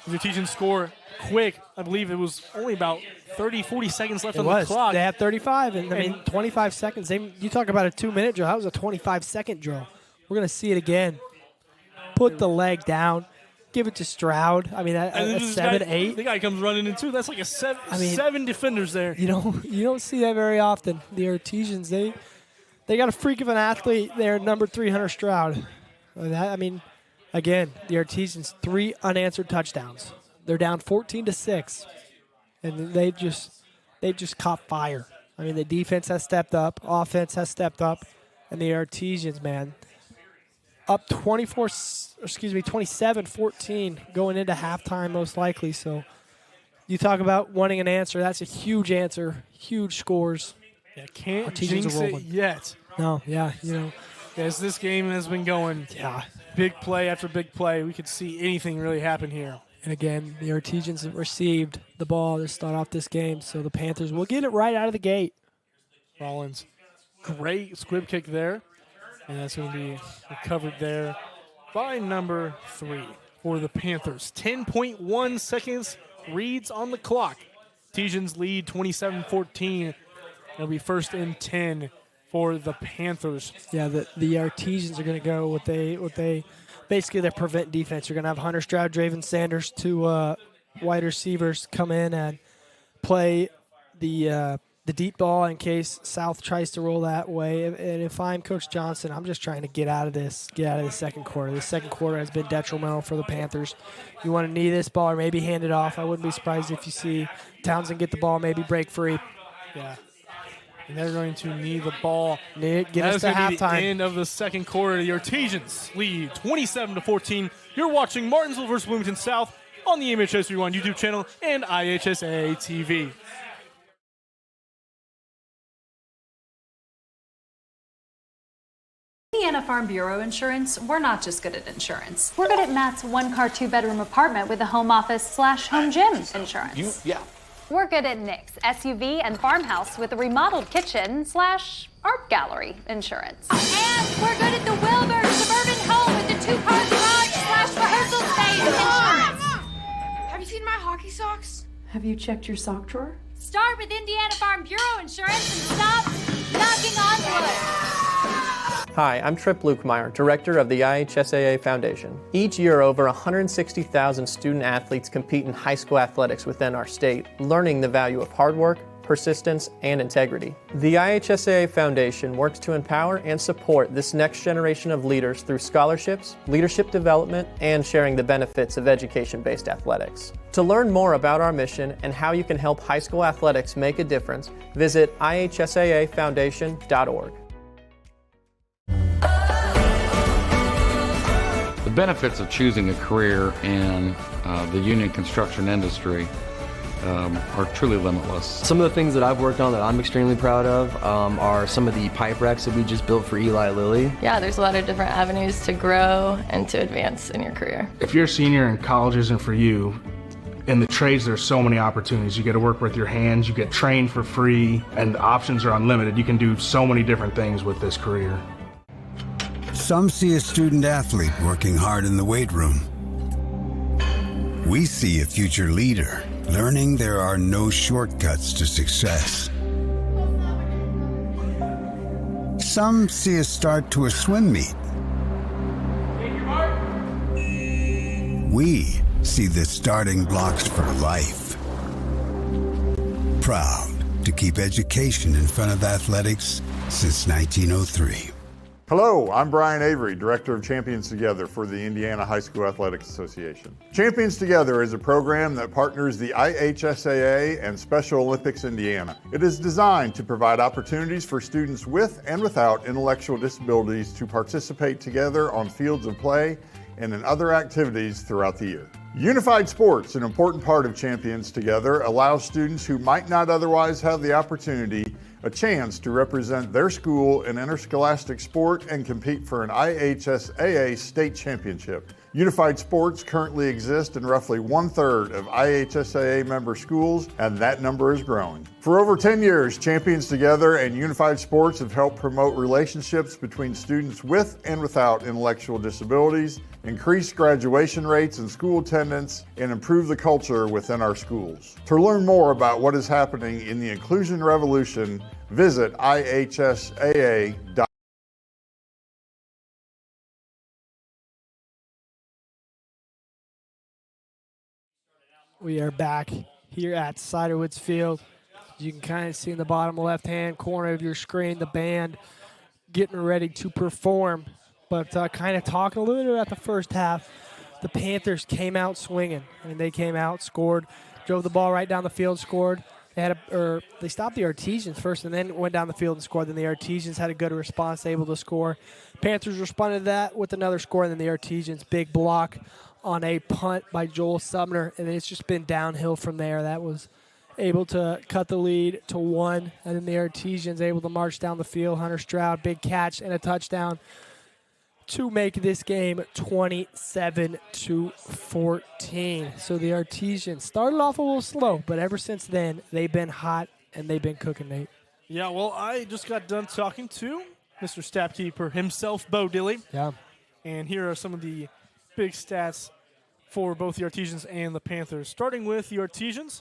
The Artesians score quick. I believe it was only about 30, 40 seconds left on the clock. They have 35, and I mean 25 seconds. You talk about a 2-minute drill. That was a 25-second drill. We're going to see it again. Put the leg down. Give it to Stroud. I mean, a 7-8. The guy comes running in too. That's like a 7 defenders there. You don't see that very often. The Artesians, they got a freak of an athlete there, number 3, Hunter Stroud. I mean, again, the Artesians 3 unanswered touchdowns. They're down 14-6, and they've just caught fire. I mean, the defense has stepped up, offense has stepped up, and the Artesians, man, up 27-14 going into halftime most likely. So you talk about wanting an answer. That's a huge answer, huge scores. Yeah, can't Artesians jinx are it rolling. yet. No, yeah, As this game has been going, big play after big play, we could see anything really happen here. And again, the Artesians have received the ball to start off this game, so the Panthers will get it right out of the gate. Rollins, great squib kick there, and that's going to be recovered there by number 3 for the Panthers. 10.1 seconds reads on the clock. Artesians lead 27-14. It'll be 1st and 10 for the Panthers. Yeah, the Artesians are going to go with they basically their prevent defense. You're going to have Hunter Stroud, Draven Sanders, 2 wide receivers come in and play the deep ball in case South tries to roll that way. And if I'm Coach Johnson, I'm just trying to get out of the second quarter. The second quarter has been detrimental for the Panthers. You want to knee this ball or maybe hand it off. I wouldn't be surprised if you see Townsend get the ball, maybe break free. Yeah. And they're going to knee the ball. Get us to halftime. The end of the second quarter. The Artesians lead 27-14. You're watching Martinsville versus Bloomington South on the MHS Rewind YouTube channel and IHSAA TV. Indiana Farm Bureau Insurance, we're not just good at insurance. We're good at Matt's 1-car, 2-bedroom apartment with a home office/home gym insurance. We're good at Nick's SUV and farmhouse with a remodeled kitchen/art gallery insurance. And we're good at the Wilbur suburban home with the 2-car garage/rehearsal space insurance. Have you seen my hockey socks? Have you checked your sock drawer? Start with Indiana Farm Bureau Insurance and stop knocking on wood. Hi, I'm Trip Lukemeyer, Director of the IHSAA Foundation. Each year, over 160,000 student athletes compete in high school athletics within our state, learning the value of hard work, persistence, and integrity. The IHSAA Foundation works to empower and support this next generation of leaders through scholarships, leadership development, and sharing the benefits of education-based athletics. To learn more about our mission and how you can help high school athletics make a difference, visit ihsaafoundation.org. The benefits of choosing a career in the union construction industry are truly limitless. Some of the things that I've worked on that I'm extremely proud of are some of the pipe racks that we just built for Eli Lilly. Yeah, there's a lot of different avenues to grow and to advance in your career. If you're a senior and college isn't for you, in the trades there's so many opportunities. You get to work with your hands, you get trained for free, and the options are unlimited. You can do so many different things with this career. Some see a student athlete working hard in the weight room. We see a future leader learning there are no shortcuts to success. Some see a start to a swim meet. We see the starting blocks for life. Proud to keep education in front of athletics since 1903. Hello, I'm Brian Avery, Director of Champions Together for the Indiana High School Athletics Association. Champions Together is a program that partners the IHSAA and Special Olympics Indiana. It is designed to provide opportunities for students with and without intellectual disabilities to participate together on fields of play and in other activities throughout the year. Unified sports, an important part of Champions Together, allows students who might not otherwise have the opportunity a chance to represent their school in interscholastic sport and compete for an IHSAA state championship. Unified sports currently exist in roughly 1/3 of IHSAA member schools, and that number is growing. For over 10 years, Champions Together and Unified Sports have helped promote relationships between students with and without intellectual disabilities, increase graduation rates and school attendance, and improve the culture within our schools. To learn more about what is happening in the inclusion revolution, visit ihsaa.org. We are back here at Ciderwoods Field. You can kind of see in the bottom left-hand corner of your screen the band getting ready to perform. But kind of talking a little bit about the first half, the Panthers came out swinging. I mean, they came out, scored, drove the ball right down the field, scored. They stopped the Artesians first and then went down the field and scored. Then the Artesians had a good response, able to score. Panthers responded to that with another score, and then the Artesians big block on a punt by Joel Sumner, and it's just been downhill from there. That was able to cut the lead to 1, and then the Artesians able to march down the field. Hunter Stroud, big catch and a touchdown to make this game 27-14. So the Artesians started off a little slow, but ever since then, they've been hot and they've been cooking, Nate. Yeah, well, I just got done talking to Mr. Stapkeeper himself, Bo Dilly. Yeah. And here are some of the big stats for both the Artesians and the Panthers. Starting with the Artesians,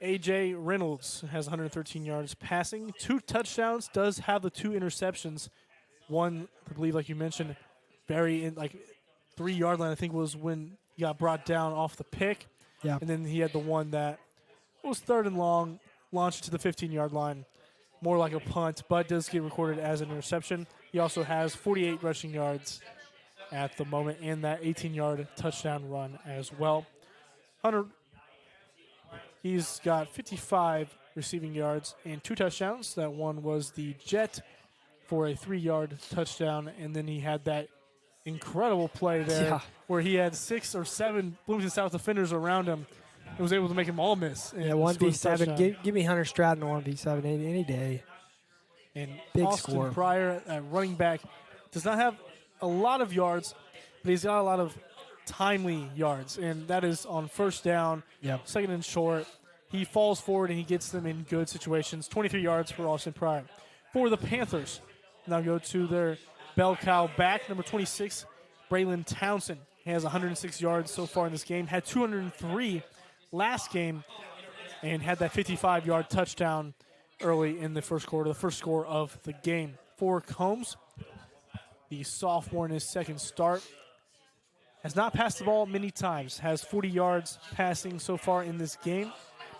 A.J. Reynolds has 113 yards passing, 2 touchdowns, does have the 2 interceptions. One, I believe, like you mentioned, very in 3-yard line, I think, was when he got brought down off the pick. Yeah. And then he had the one that was 3rd and long, launched to the 15-yard line, more like a punt, but does get recorded as an interception. He also has 48 rushing yards at the moment and that 18-yard touchdown run as well. Hunter, he's got 55 receiving yards and 2 touchdowns. That one was the jet for a 3-yard touchdown, and then he had that incredible play there where he had 6 or 7 Bloomington South defenders around him and was able to make them all miss. Yeah, 1v7. Give me Hunter Stroud in a 1v7 any day. And big Austin score. Pryor, running back, does not have a lot of yards, but he's got a lot of timely yards, and that is on first down, second and short. He falls forward and he gets them in good situations. 23 yards for Austin Pryor. For the Panthers, now go to their bell cow back, number 26, Braylon Townsend. He has 106 yards so far in this game, had 203 last game, and had that 55-yard touchdown early in the first quarter, the first score of the game. For Combs, the sophomore in his second start, has not passed the ball many times, has 40 yards passing so far in this game,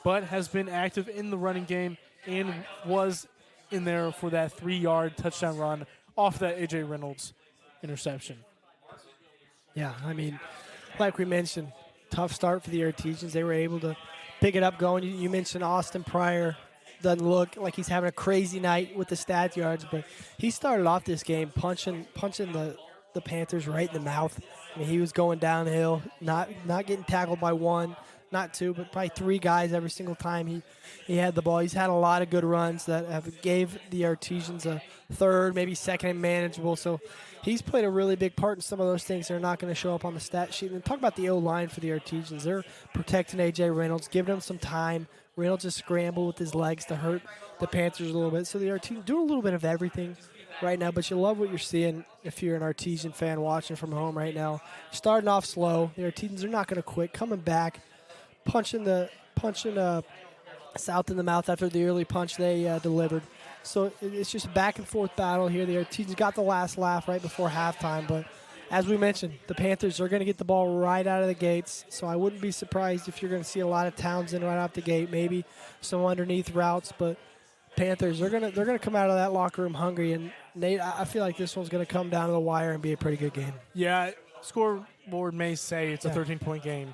but has been active in the running game and was in there for that 3-yard touchdown run off that A.J. Reynolds interception. Yeah, I mean, like we mentioned, tough start for the Artesians. They were able to pick it up going. You mentioned Austin Pryor. Doesn't look like he's having a crazy night with the stat yards, but he started off this game punching the Panthers right in the mouth. I mean, he was going downhill, not getting tackled by 1, not 2, but probably 3 guys every single time he had the ball. He's had a lot of good runs that have gave the Artesians a 3rd, maybe 2nd and manageable. So he's played a really big part in some of those things that are not going to show up on the stat sheet. And talk about the O-line for the Artesians. They're protecting A.J. Reynolds, giving him some time. Reynolds just scrambled with his legs to hurt the Panthers a little bit. So the Artesians do a little bit of everything right now, but you love what you're seeing if you're an Artesian fan watching from home right now. Starting off slow. The Artesians are not going to quit. Coming back, punching South in the mouth after the early punch they delivered. So it's just a back-and-forth battle here. The Artesians got the last laugh right before halftime, but as we mentioned, the Panthers are going to get the ball right out of the gates, so I wouldn't be surprised if you're going to see a lot of Townsend right off the gate, maybe some underneath routes, but Panthers, they're going to come out of that locker room hungry, and Nate, I feel like this one's going to come down to the wire and be a pretty good game. Yeah, scoreboard may say it's a 13-point game,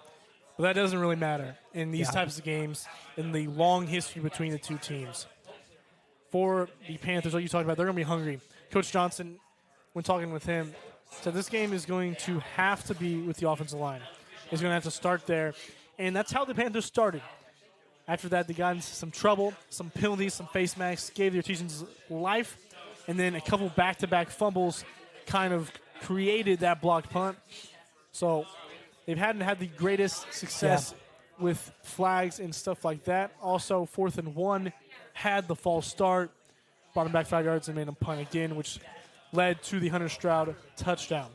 but that doesn't really matter in these types of games in the long history between the two teams. For the Panthers, like you talked about, they're going to be hungry. Coach Johnson, when talking with him, said this game is going to have to be with the offensive line. He's going to have to start there, and that's how the Panthers started. After that, they got into some trouble, some penalties, some face masks, gave the Artesians life, and then a couple back-to-back fumbles kind of created that blocked punt. So they hadn't had the greatest success with flags and stuff like that. Also, 4th and 1, had the false start, brought him back 5 yards and made him punt again, which led to the Hunter Stroud touchdown.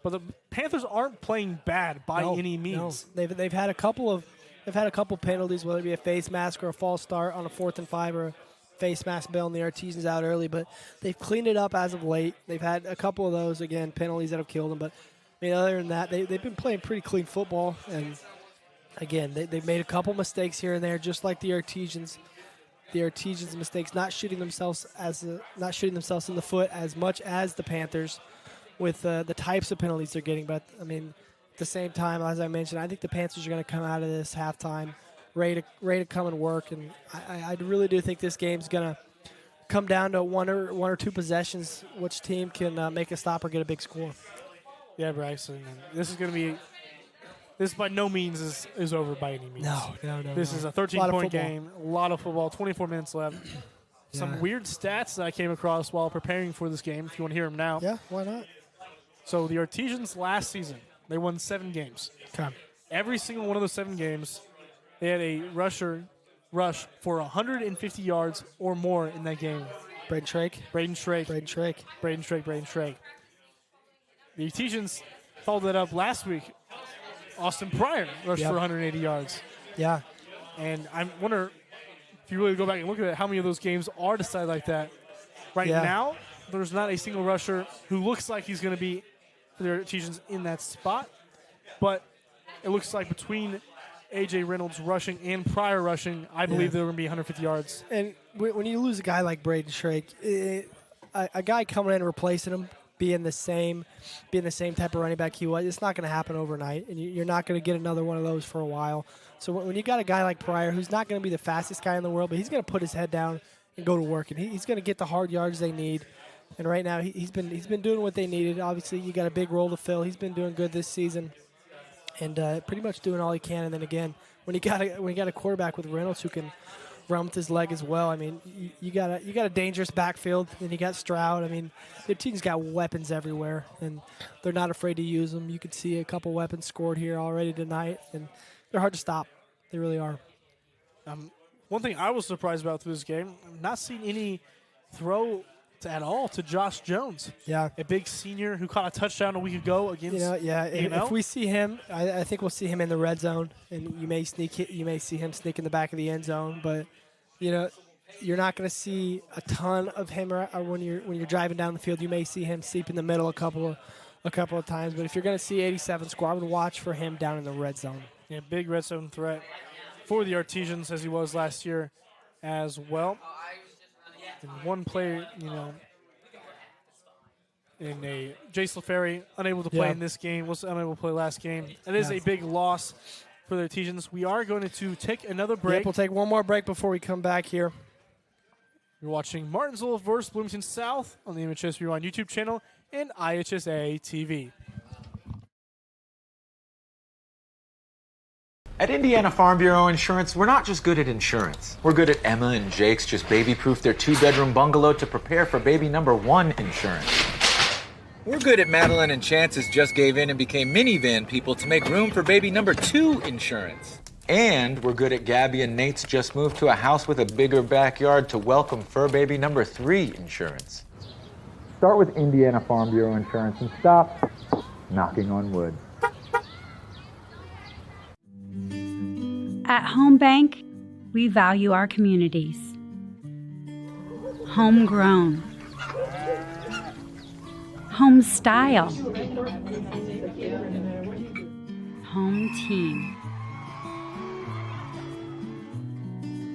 But the Panthers aren't playing bad by any means. No. They've had a couple penalties, whether it be a face mask or a false start on a 4th and 5 or a face mask bailing the Artesians out early. But they've cleaned it up as of late. They've had a couple of those, again, penalties that have killed them. But I mean, other than that, they've been playing pretty clean football. And again, they've made a couple mistakes here and there, just like the Artesians. The Artesians' mistakes, not shooting themselves in the foot as much as the Panthers with the types of penalties they're getting. But I mean, at the same time, as I mentioned, I think the Panthers are going to come out of this halftime ready to come and work. And I really do think this game's gonna come down to one or two possessions, which team can make a stop or get a big score. Yeah, Bryson. This is going to be. This by no means is over by any means. No. This is a 13-point game. A lot of football. 24 minutes left. Some weird stats that I came across while preparing for this game. If you want to hear them now. Yeah, why not? So the Artesians last season, they won 7 games. Okay. Every single one of those 7 games, they had a rusher rush for 150 yards or more in that game. Braden Shrake. The Artesians followed that up last week. Austin Pryor rushed for 180 yards. Yeah. And I wonder if you really go back and look at it, how many of those games are decided like that. Right now, there's not a single rusher who looks like he's going to be for the Artesians in that spot. But it looks like between A.J. Reynolds rushing and Pryor rushing, I believe they're going to be 150 yards. And when you lose a guy like Braden Shrake, a guy coming in and replacing him, being the same type of running back he was, it's not going to happen overnight, and you're not going to get another one of those for a while. So when you got a guy like Pryor, who's not going to be the fastest guy in the world, but he's going to put his head down and go to work, and he's going to get the hard yards they need. And right now he's been doing what they needed. Obviously, you got a big role to fill. He's been doing good this season, and pretty much doing all he can. And then again, when you got a quarterback with Reynolds who can run with his leg as well, I mean, you got a dangerous backfield. And you got Stroud. I mean, their team's got weapons everywhere, and they're not afraid to use them. You could see a couple weapons scored here already tonight, and they're hard to stop. They really are. One thing I was surprised about through this game, I've not seen any throw at all to Josh Jones. Yeah. A big senior who caught a touchdown a week ago against If we see him, I think we'll see him in the red zone, and you may see him sneak in the back of the end zone, but you're not going to see a ton of him when you're driving down the field. You may see him seep in the middle a couple of times, but if you're going to see 87 score, I would watch for him down in the red zone. Yeah, big red zone threat for the Artesians as he was last year as well. And one player, Jace LaFerry, unable to play in this game, was unable to play last game. It is a big loss for the Artesians. We are going to take another break. Yep, we'll take one more break before we come back here. You're watching Martinsville versus Bloomington South on the MHS Rewind YouTube channel and IHSA TV. At Indiana Farm Bureau Insurance, we're not just good at insurance. We're good at Emma and Jake's just baby-proof their 2-bedroom bungalow to prepare for baby number 1 insurance. We're good at Madeline and Chance's just gave in and became minivan people to make room for baby number 2 insurance. And we're good at Gabby and Nate's just moved to a house with a bigger backyard to welcome fur baby number 3 insurance. Start with Indiana Farm Bureau Insurance and stop knocking on wood. At Home Bank, we value our communities. Homegrown. Home style. Home team.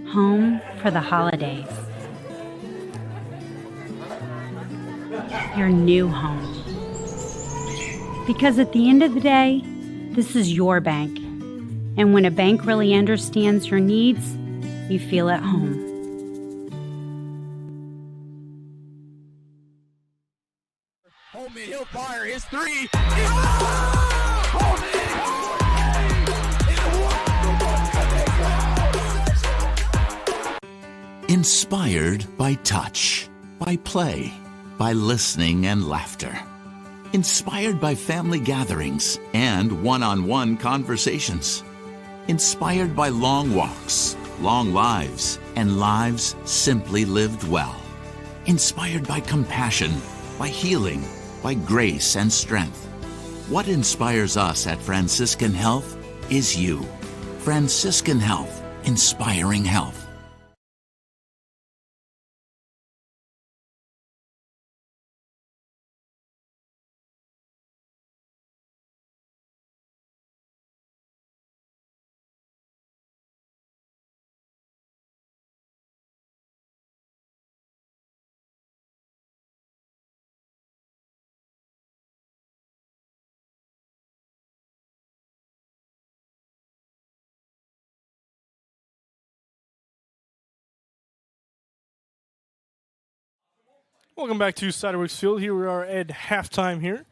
Home for the holidays. Your new home. Because at the end of the day, this is your bank. And when a bank really understands your needs, you feel at home. Holman, he'll fire his 3. Inspired by touch, by play, by listening and laughter. Inspired by family gatherings and one-on-one conversations. Inspired by long walks, long lives, and lives simply lived well. Inspired by compassion, by healing, by grace and strength. What inspires us at Franciscan Health is you. Franciscan Health, inspiring health. Welcome back to Ciderworks Field. Here we are at halftime here.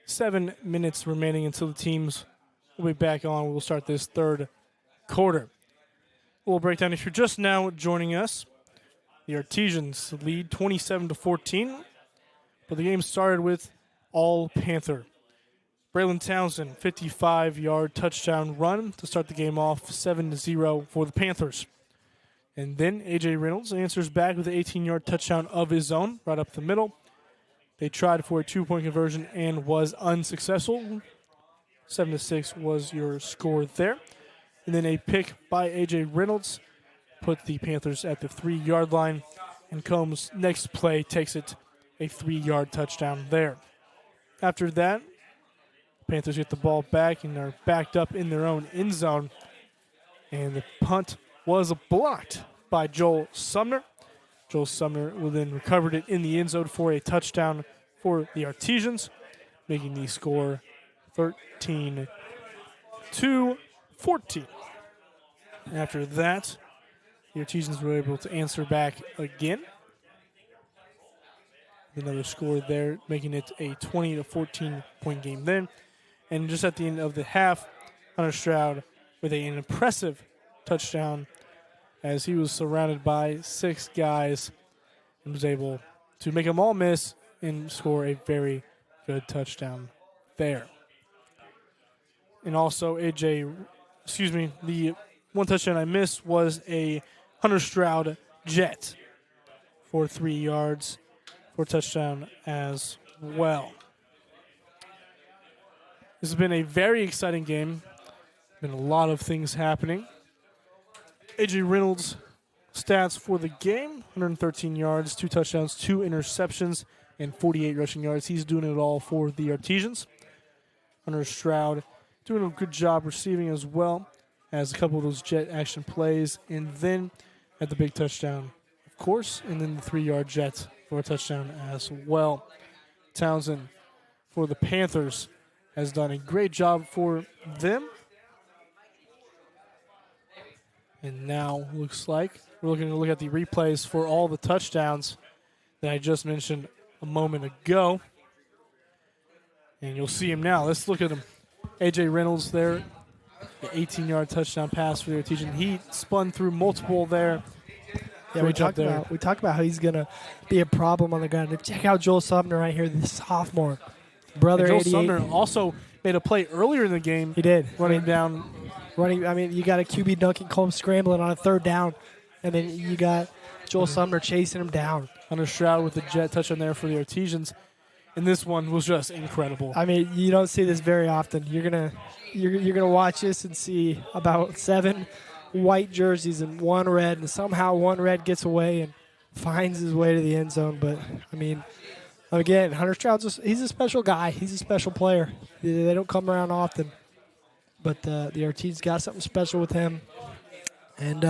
7 minutes remaining until the teams will be back on. We'll start this third quarter. We'll break down if you're just now joining us. The Artesians lead 27-14, but the game started with all Panther. Braylon Townsend, 55-yard touchdown run to start the game off 7-0 for the Panthers. And then A.J. Reynolds answers back with an 18-yard touchdown of his own right up the middle. They tried for a 2-point conversion and was unsuccessful. 7-6 was your score there. And then a pick by A.J. Reynolds put the Panthers at the 3-yard line. And Combs' next play takes it a 3-yard touchdown there. After that, Panthers get the ball back and are backed up in their own end zone. And the punt was blocked by Joel Sumner. Joel Sumner will then recovered it in the end zone for a touchdown for the Artesians, making the score 13-14. After that, the Artesians were able to answer back again. Another score there, making it a 20-14 point game then. And just at the end of the half, Hunter Stroud with an impressive touchdown as he was surrounded by 6 guys and was able to make them all miss and score a very good touchdown there. And also the one touchdown I missed was a Hunter Stroud jet for 3 yards for a touchdown as well. This has been a very exciting game. Been a lot of things happening. A.J. Reynolds' stats for the game, 113 yards, 2 touchdowns, 2 interceptions, and 48 rushing yards. He's doing it all for the Artesians. Hunter Stroud doing a good job receiving as well as a couple of those jet action plays. And then at the big touchdown, of course, and then the 3-yard jet for a touchdown as well. Townsend for the Panthers has done a great job for them. And now looks like we're looking to look at the replays for all the touchdowns that I just mentioned a moment ago. And you'll see him now. Let's look at him. A.J. Reynolds there, the 18-yard touchdown pass for the Artesian. He spun through multiple there. Yeah, we talked about how he's going to be a problem on the ground. Check out Joel Sumner right here, the sophomore. Brother, Joel Sumner also made a play earlier in the game. He did. Running down. I mean, you got a QB Duncan Combs scrambling on a 3rd down, and then you got Joel Sumner chasing him down. Hunter Stroud with the jet touchdown there for the Artesians. And this one was just incredible. I mean, you don't see this very often. You're gonna watch this and see about 7 white jerseys and 1 red, and somehow 1 red gets away and finds his way to the end zone. But I mean, again, Hunter Stroud's he's a special guy. He's a special player. They don't come around often. But the Artesians got something special with him. And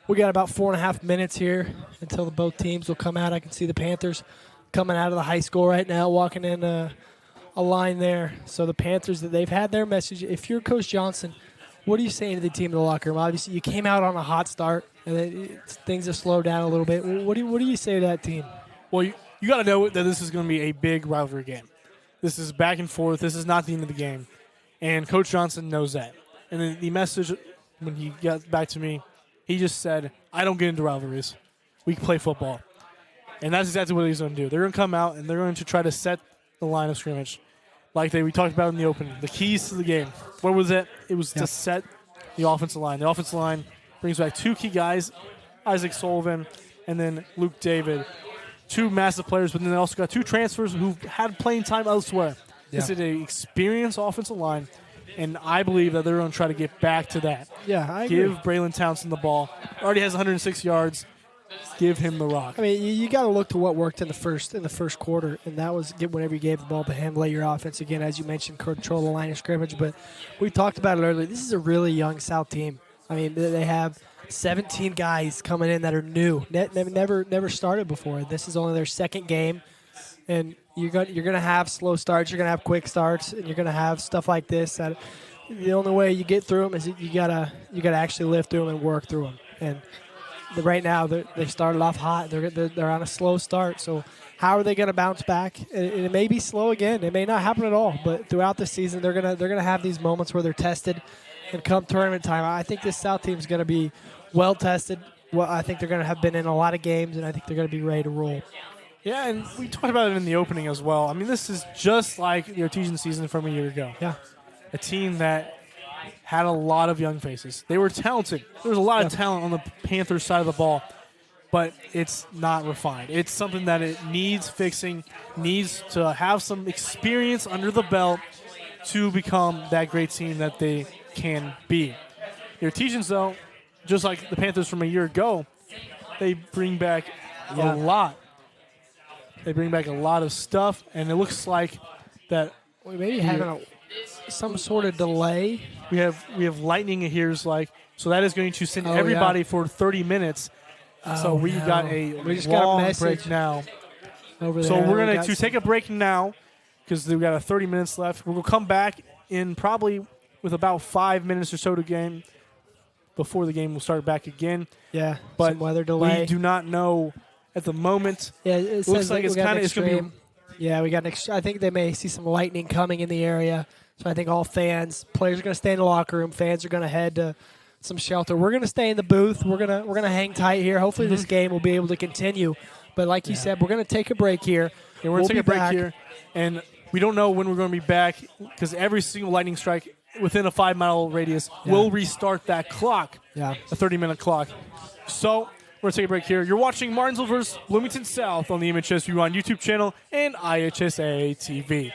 we got about 4.5 minutes here until both teams will come out. I can see the Panthers coming out of the high school right now, walking in a line there. So the Panthers, they've had their message. If you're Coach Johnson, what are you saying to the team in the locker room? Obviously, you came out on a hot start, and then things have slowed down a little bit. What do you say to that team? Well, you got to know that this is going to be a big rivalry game. This is back and forth. This is not the end of the game. And Coach Johnson knows that. And then the message, when he got back to me, he just said, I don't get into rivalries. We play football. And that's exactly what he's going to do. They're going to come out, and they're going to try to set the line of scrimmage like we talked about in the opening. The keys to the game. What was it? It was to set the offensive line. The offensive line brings back 2 key guys, Isaac Sullivan and then Luke David. 2 massive players, but then they also got 2 transfers who had playing time elsewhere. Yeah. This is an experienced offensive line, and I believe that they're going to try to get back to that. Yeah, I agree. Give Braylon Townsend the ball. Already has 106 yards. Give him the rock. I mean, you got to look to what worked in the first quarter, and that was whenever you gave the ball to him, lay your offense again, as you mentioned, control the line of scrimmage. But we talked about it earlier. This is a really young South team. I mean, they have 17 guys coming in that are new, never started before. This is only their 2nd game, and you're gonna have slow starts, you're gonna have quick starts, and you're gonna have stuff like this. That the only way you get through them is you gotta actually live through them and work through them. And right now they started off hot. They're on a slow start. So how are they going to bounce back? It may be slow again. It may not happen at all. But throughout the season, they're gonna have these moments where they're tested, and come tournament time, I think this South team is going to be well tested. Well, I think they're going to have been in a lot of games, and I think they're going to be ready to roll. Yeah, and we talked about it in the opening as well. I mean, this is just like the Artesian season from a year ago. Yeah. A team that had a lot of young faces. They were talented. There was a lot of talent on the Panthers side of the ball, but it's not refined. It's something that it needs fixing, needs to have some experience under the belt to become that great team that they can be. The Artesians, though, just like the Panthers from a year ago, they bring back a lot. They bring back a lot of stuff, and it looks like that we may be having some sort of delay. We have lightning here, so that is going to send everybody for 30 minutes. So we got a long break now. Over there. So we're going to take a break now because we've got 30 minutes left. We'll come back in probably with about 5 minutes or so to game before the game will start back again. Yeah, but some weather delay. We do not know at the moment. Yeah, it looks like it's going to be. Yeah, we got I think they may see some lightning coming in the area. So I think all players are going to stay in the locker room. Fans are going to head to some shelter. We're going to stay in the booth. We're gonna hang tight here. Hopefully this game will be able to continue. But like you said, we're going to take a break here. Yeah, we're going to take a break here, and we don't know when we're going to be back because every single lightning strike within a 5-mile radius will restart that clock. Yeah, a 30-minute clock. So we're going to take a break here. You're watching Martinsville versus Bloomington South on the MHS View on YouTube channel and IHSA TV.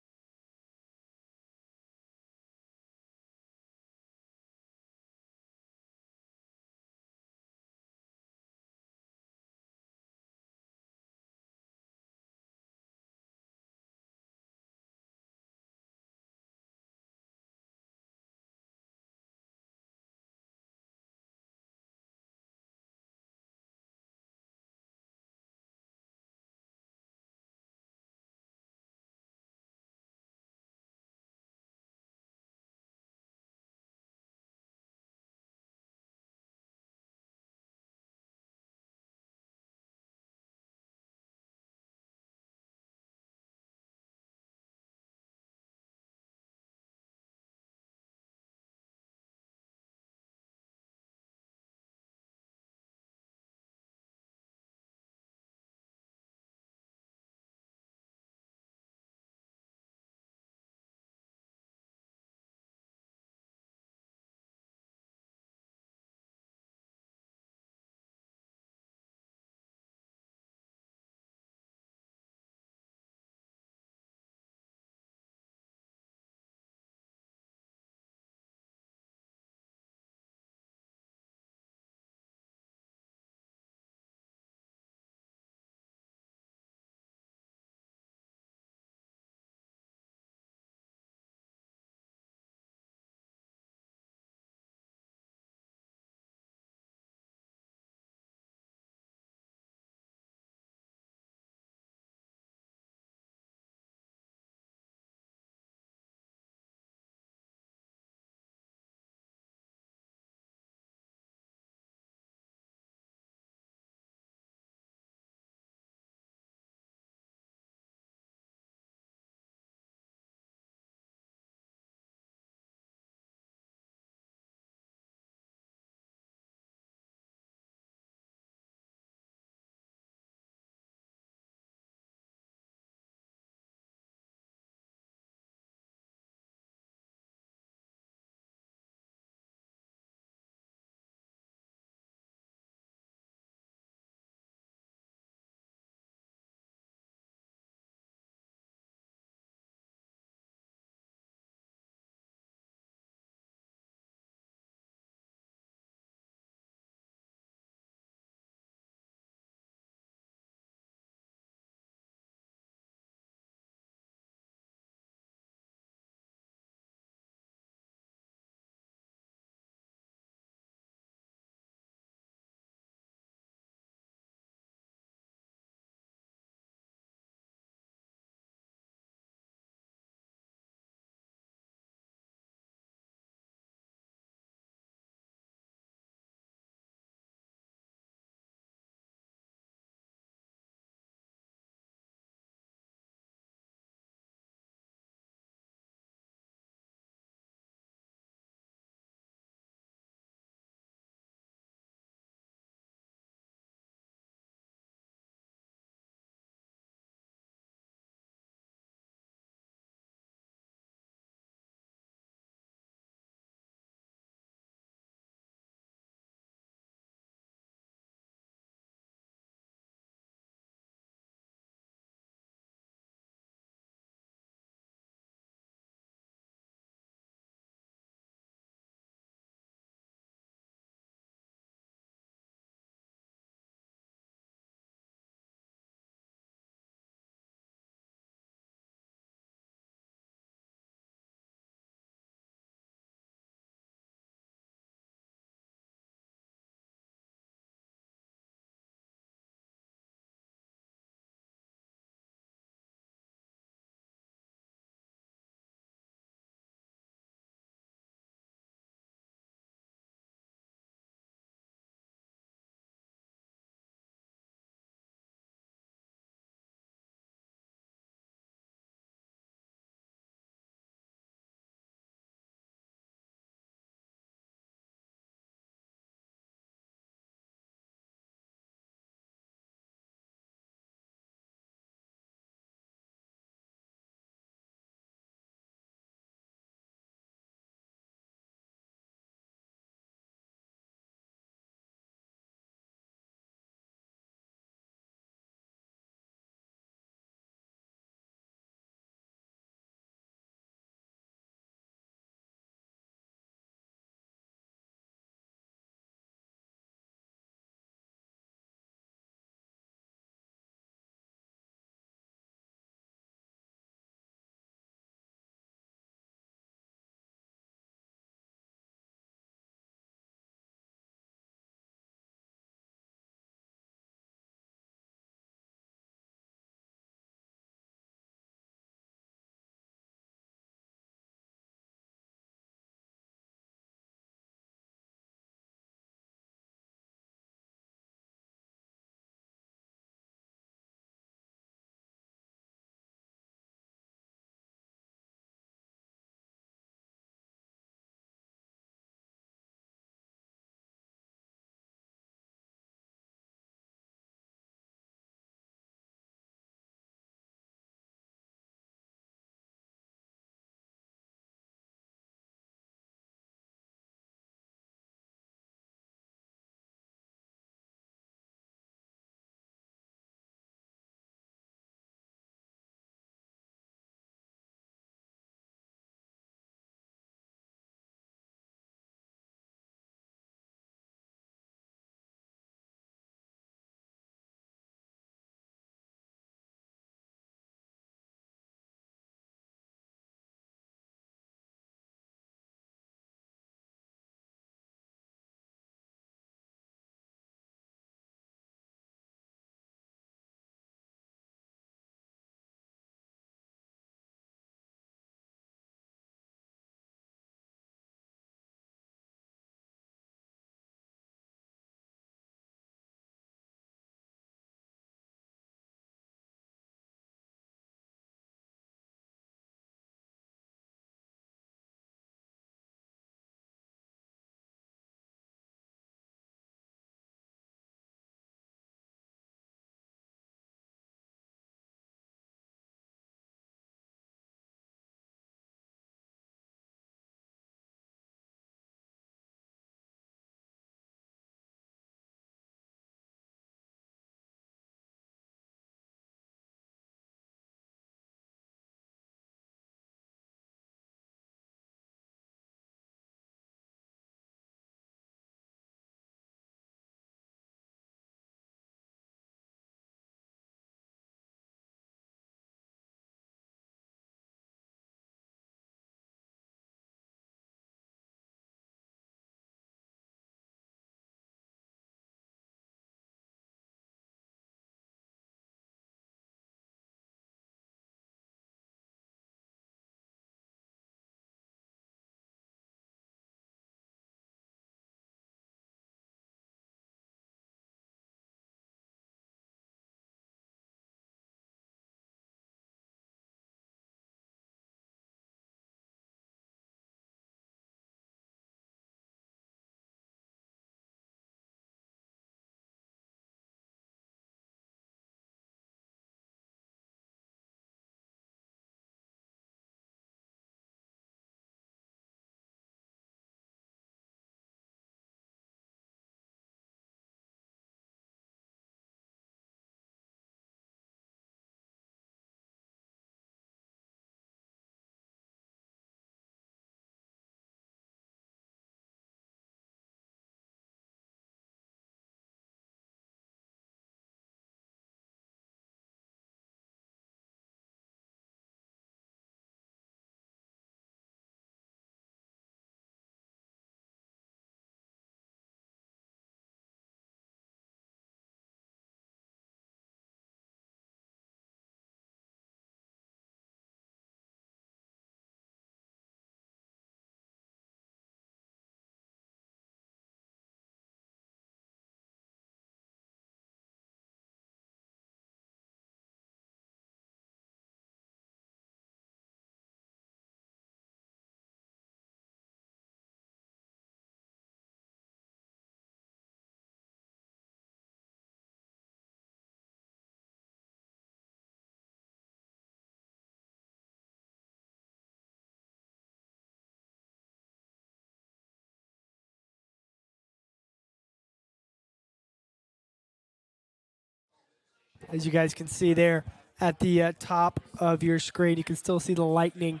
As you guys can see there at the top of your screen, you can still see the lightning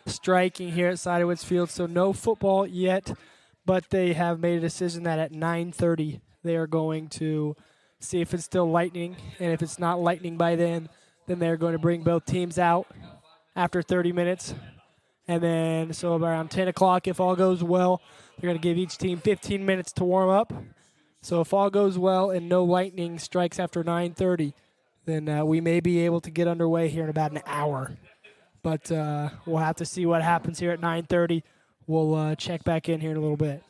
striking here at Sidewoods Field. So no football yet, but they have made a decision that at 9:30 they are going to see if it's still lightning, and if it's not lightning by then they're going to bring both teams out after 30 minutes. And then, so around 10 o'clock, if all goes well, they're going to give each team 15 minutes to warm up. So if all goes well and no lightning strikes after 9:30, then we may be able to get underway here in about an hour. But we'll have to see what happens here at 9:30. We'll check back in here in a little bit.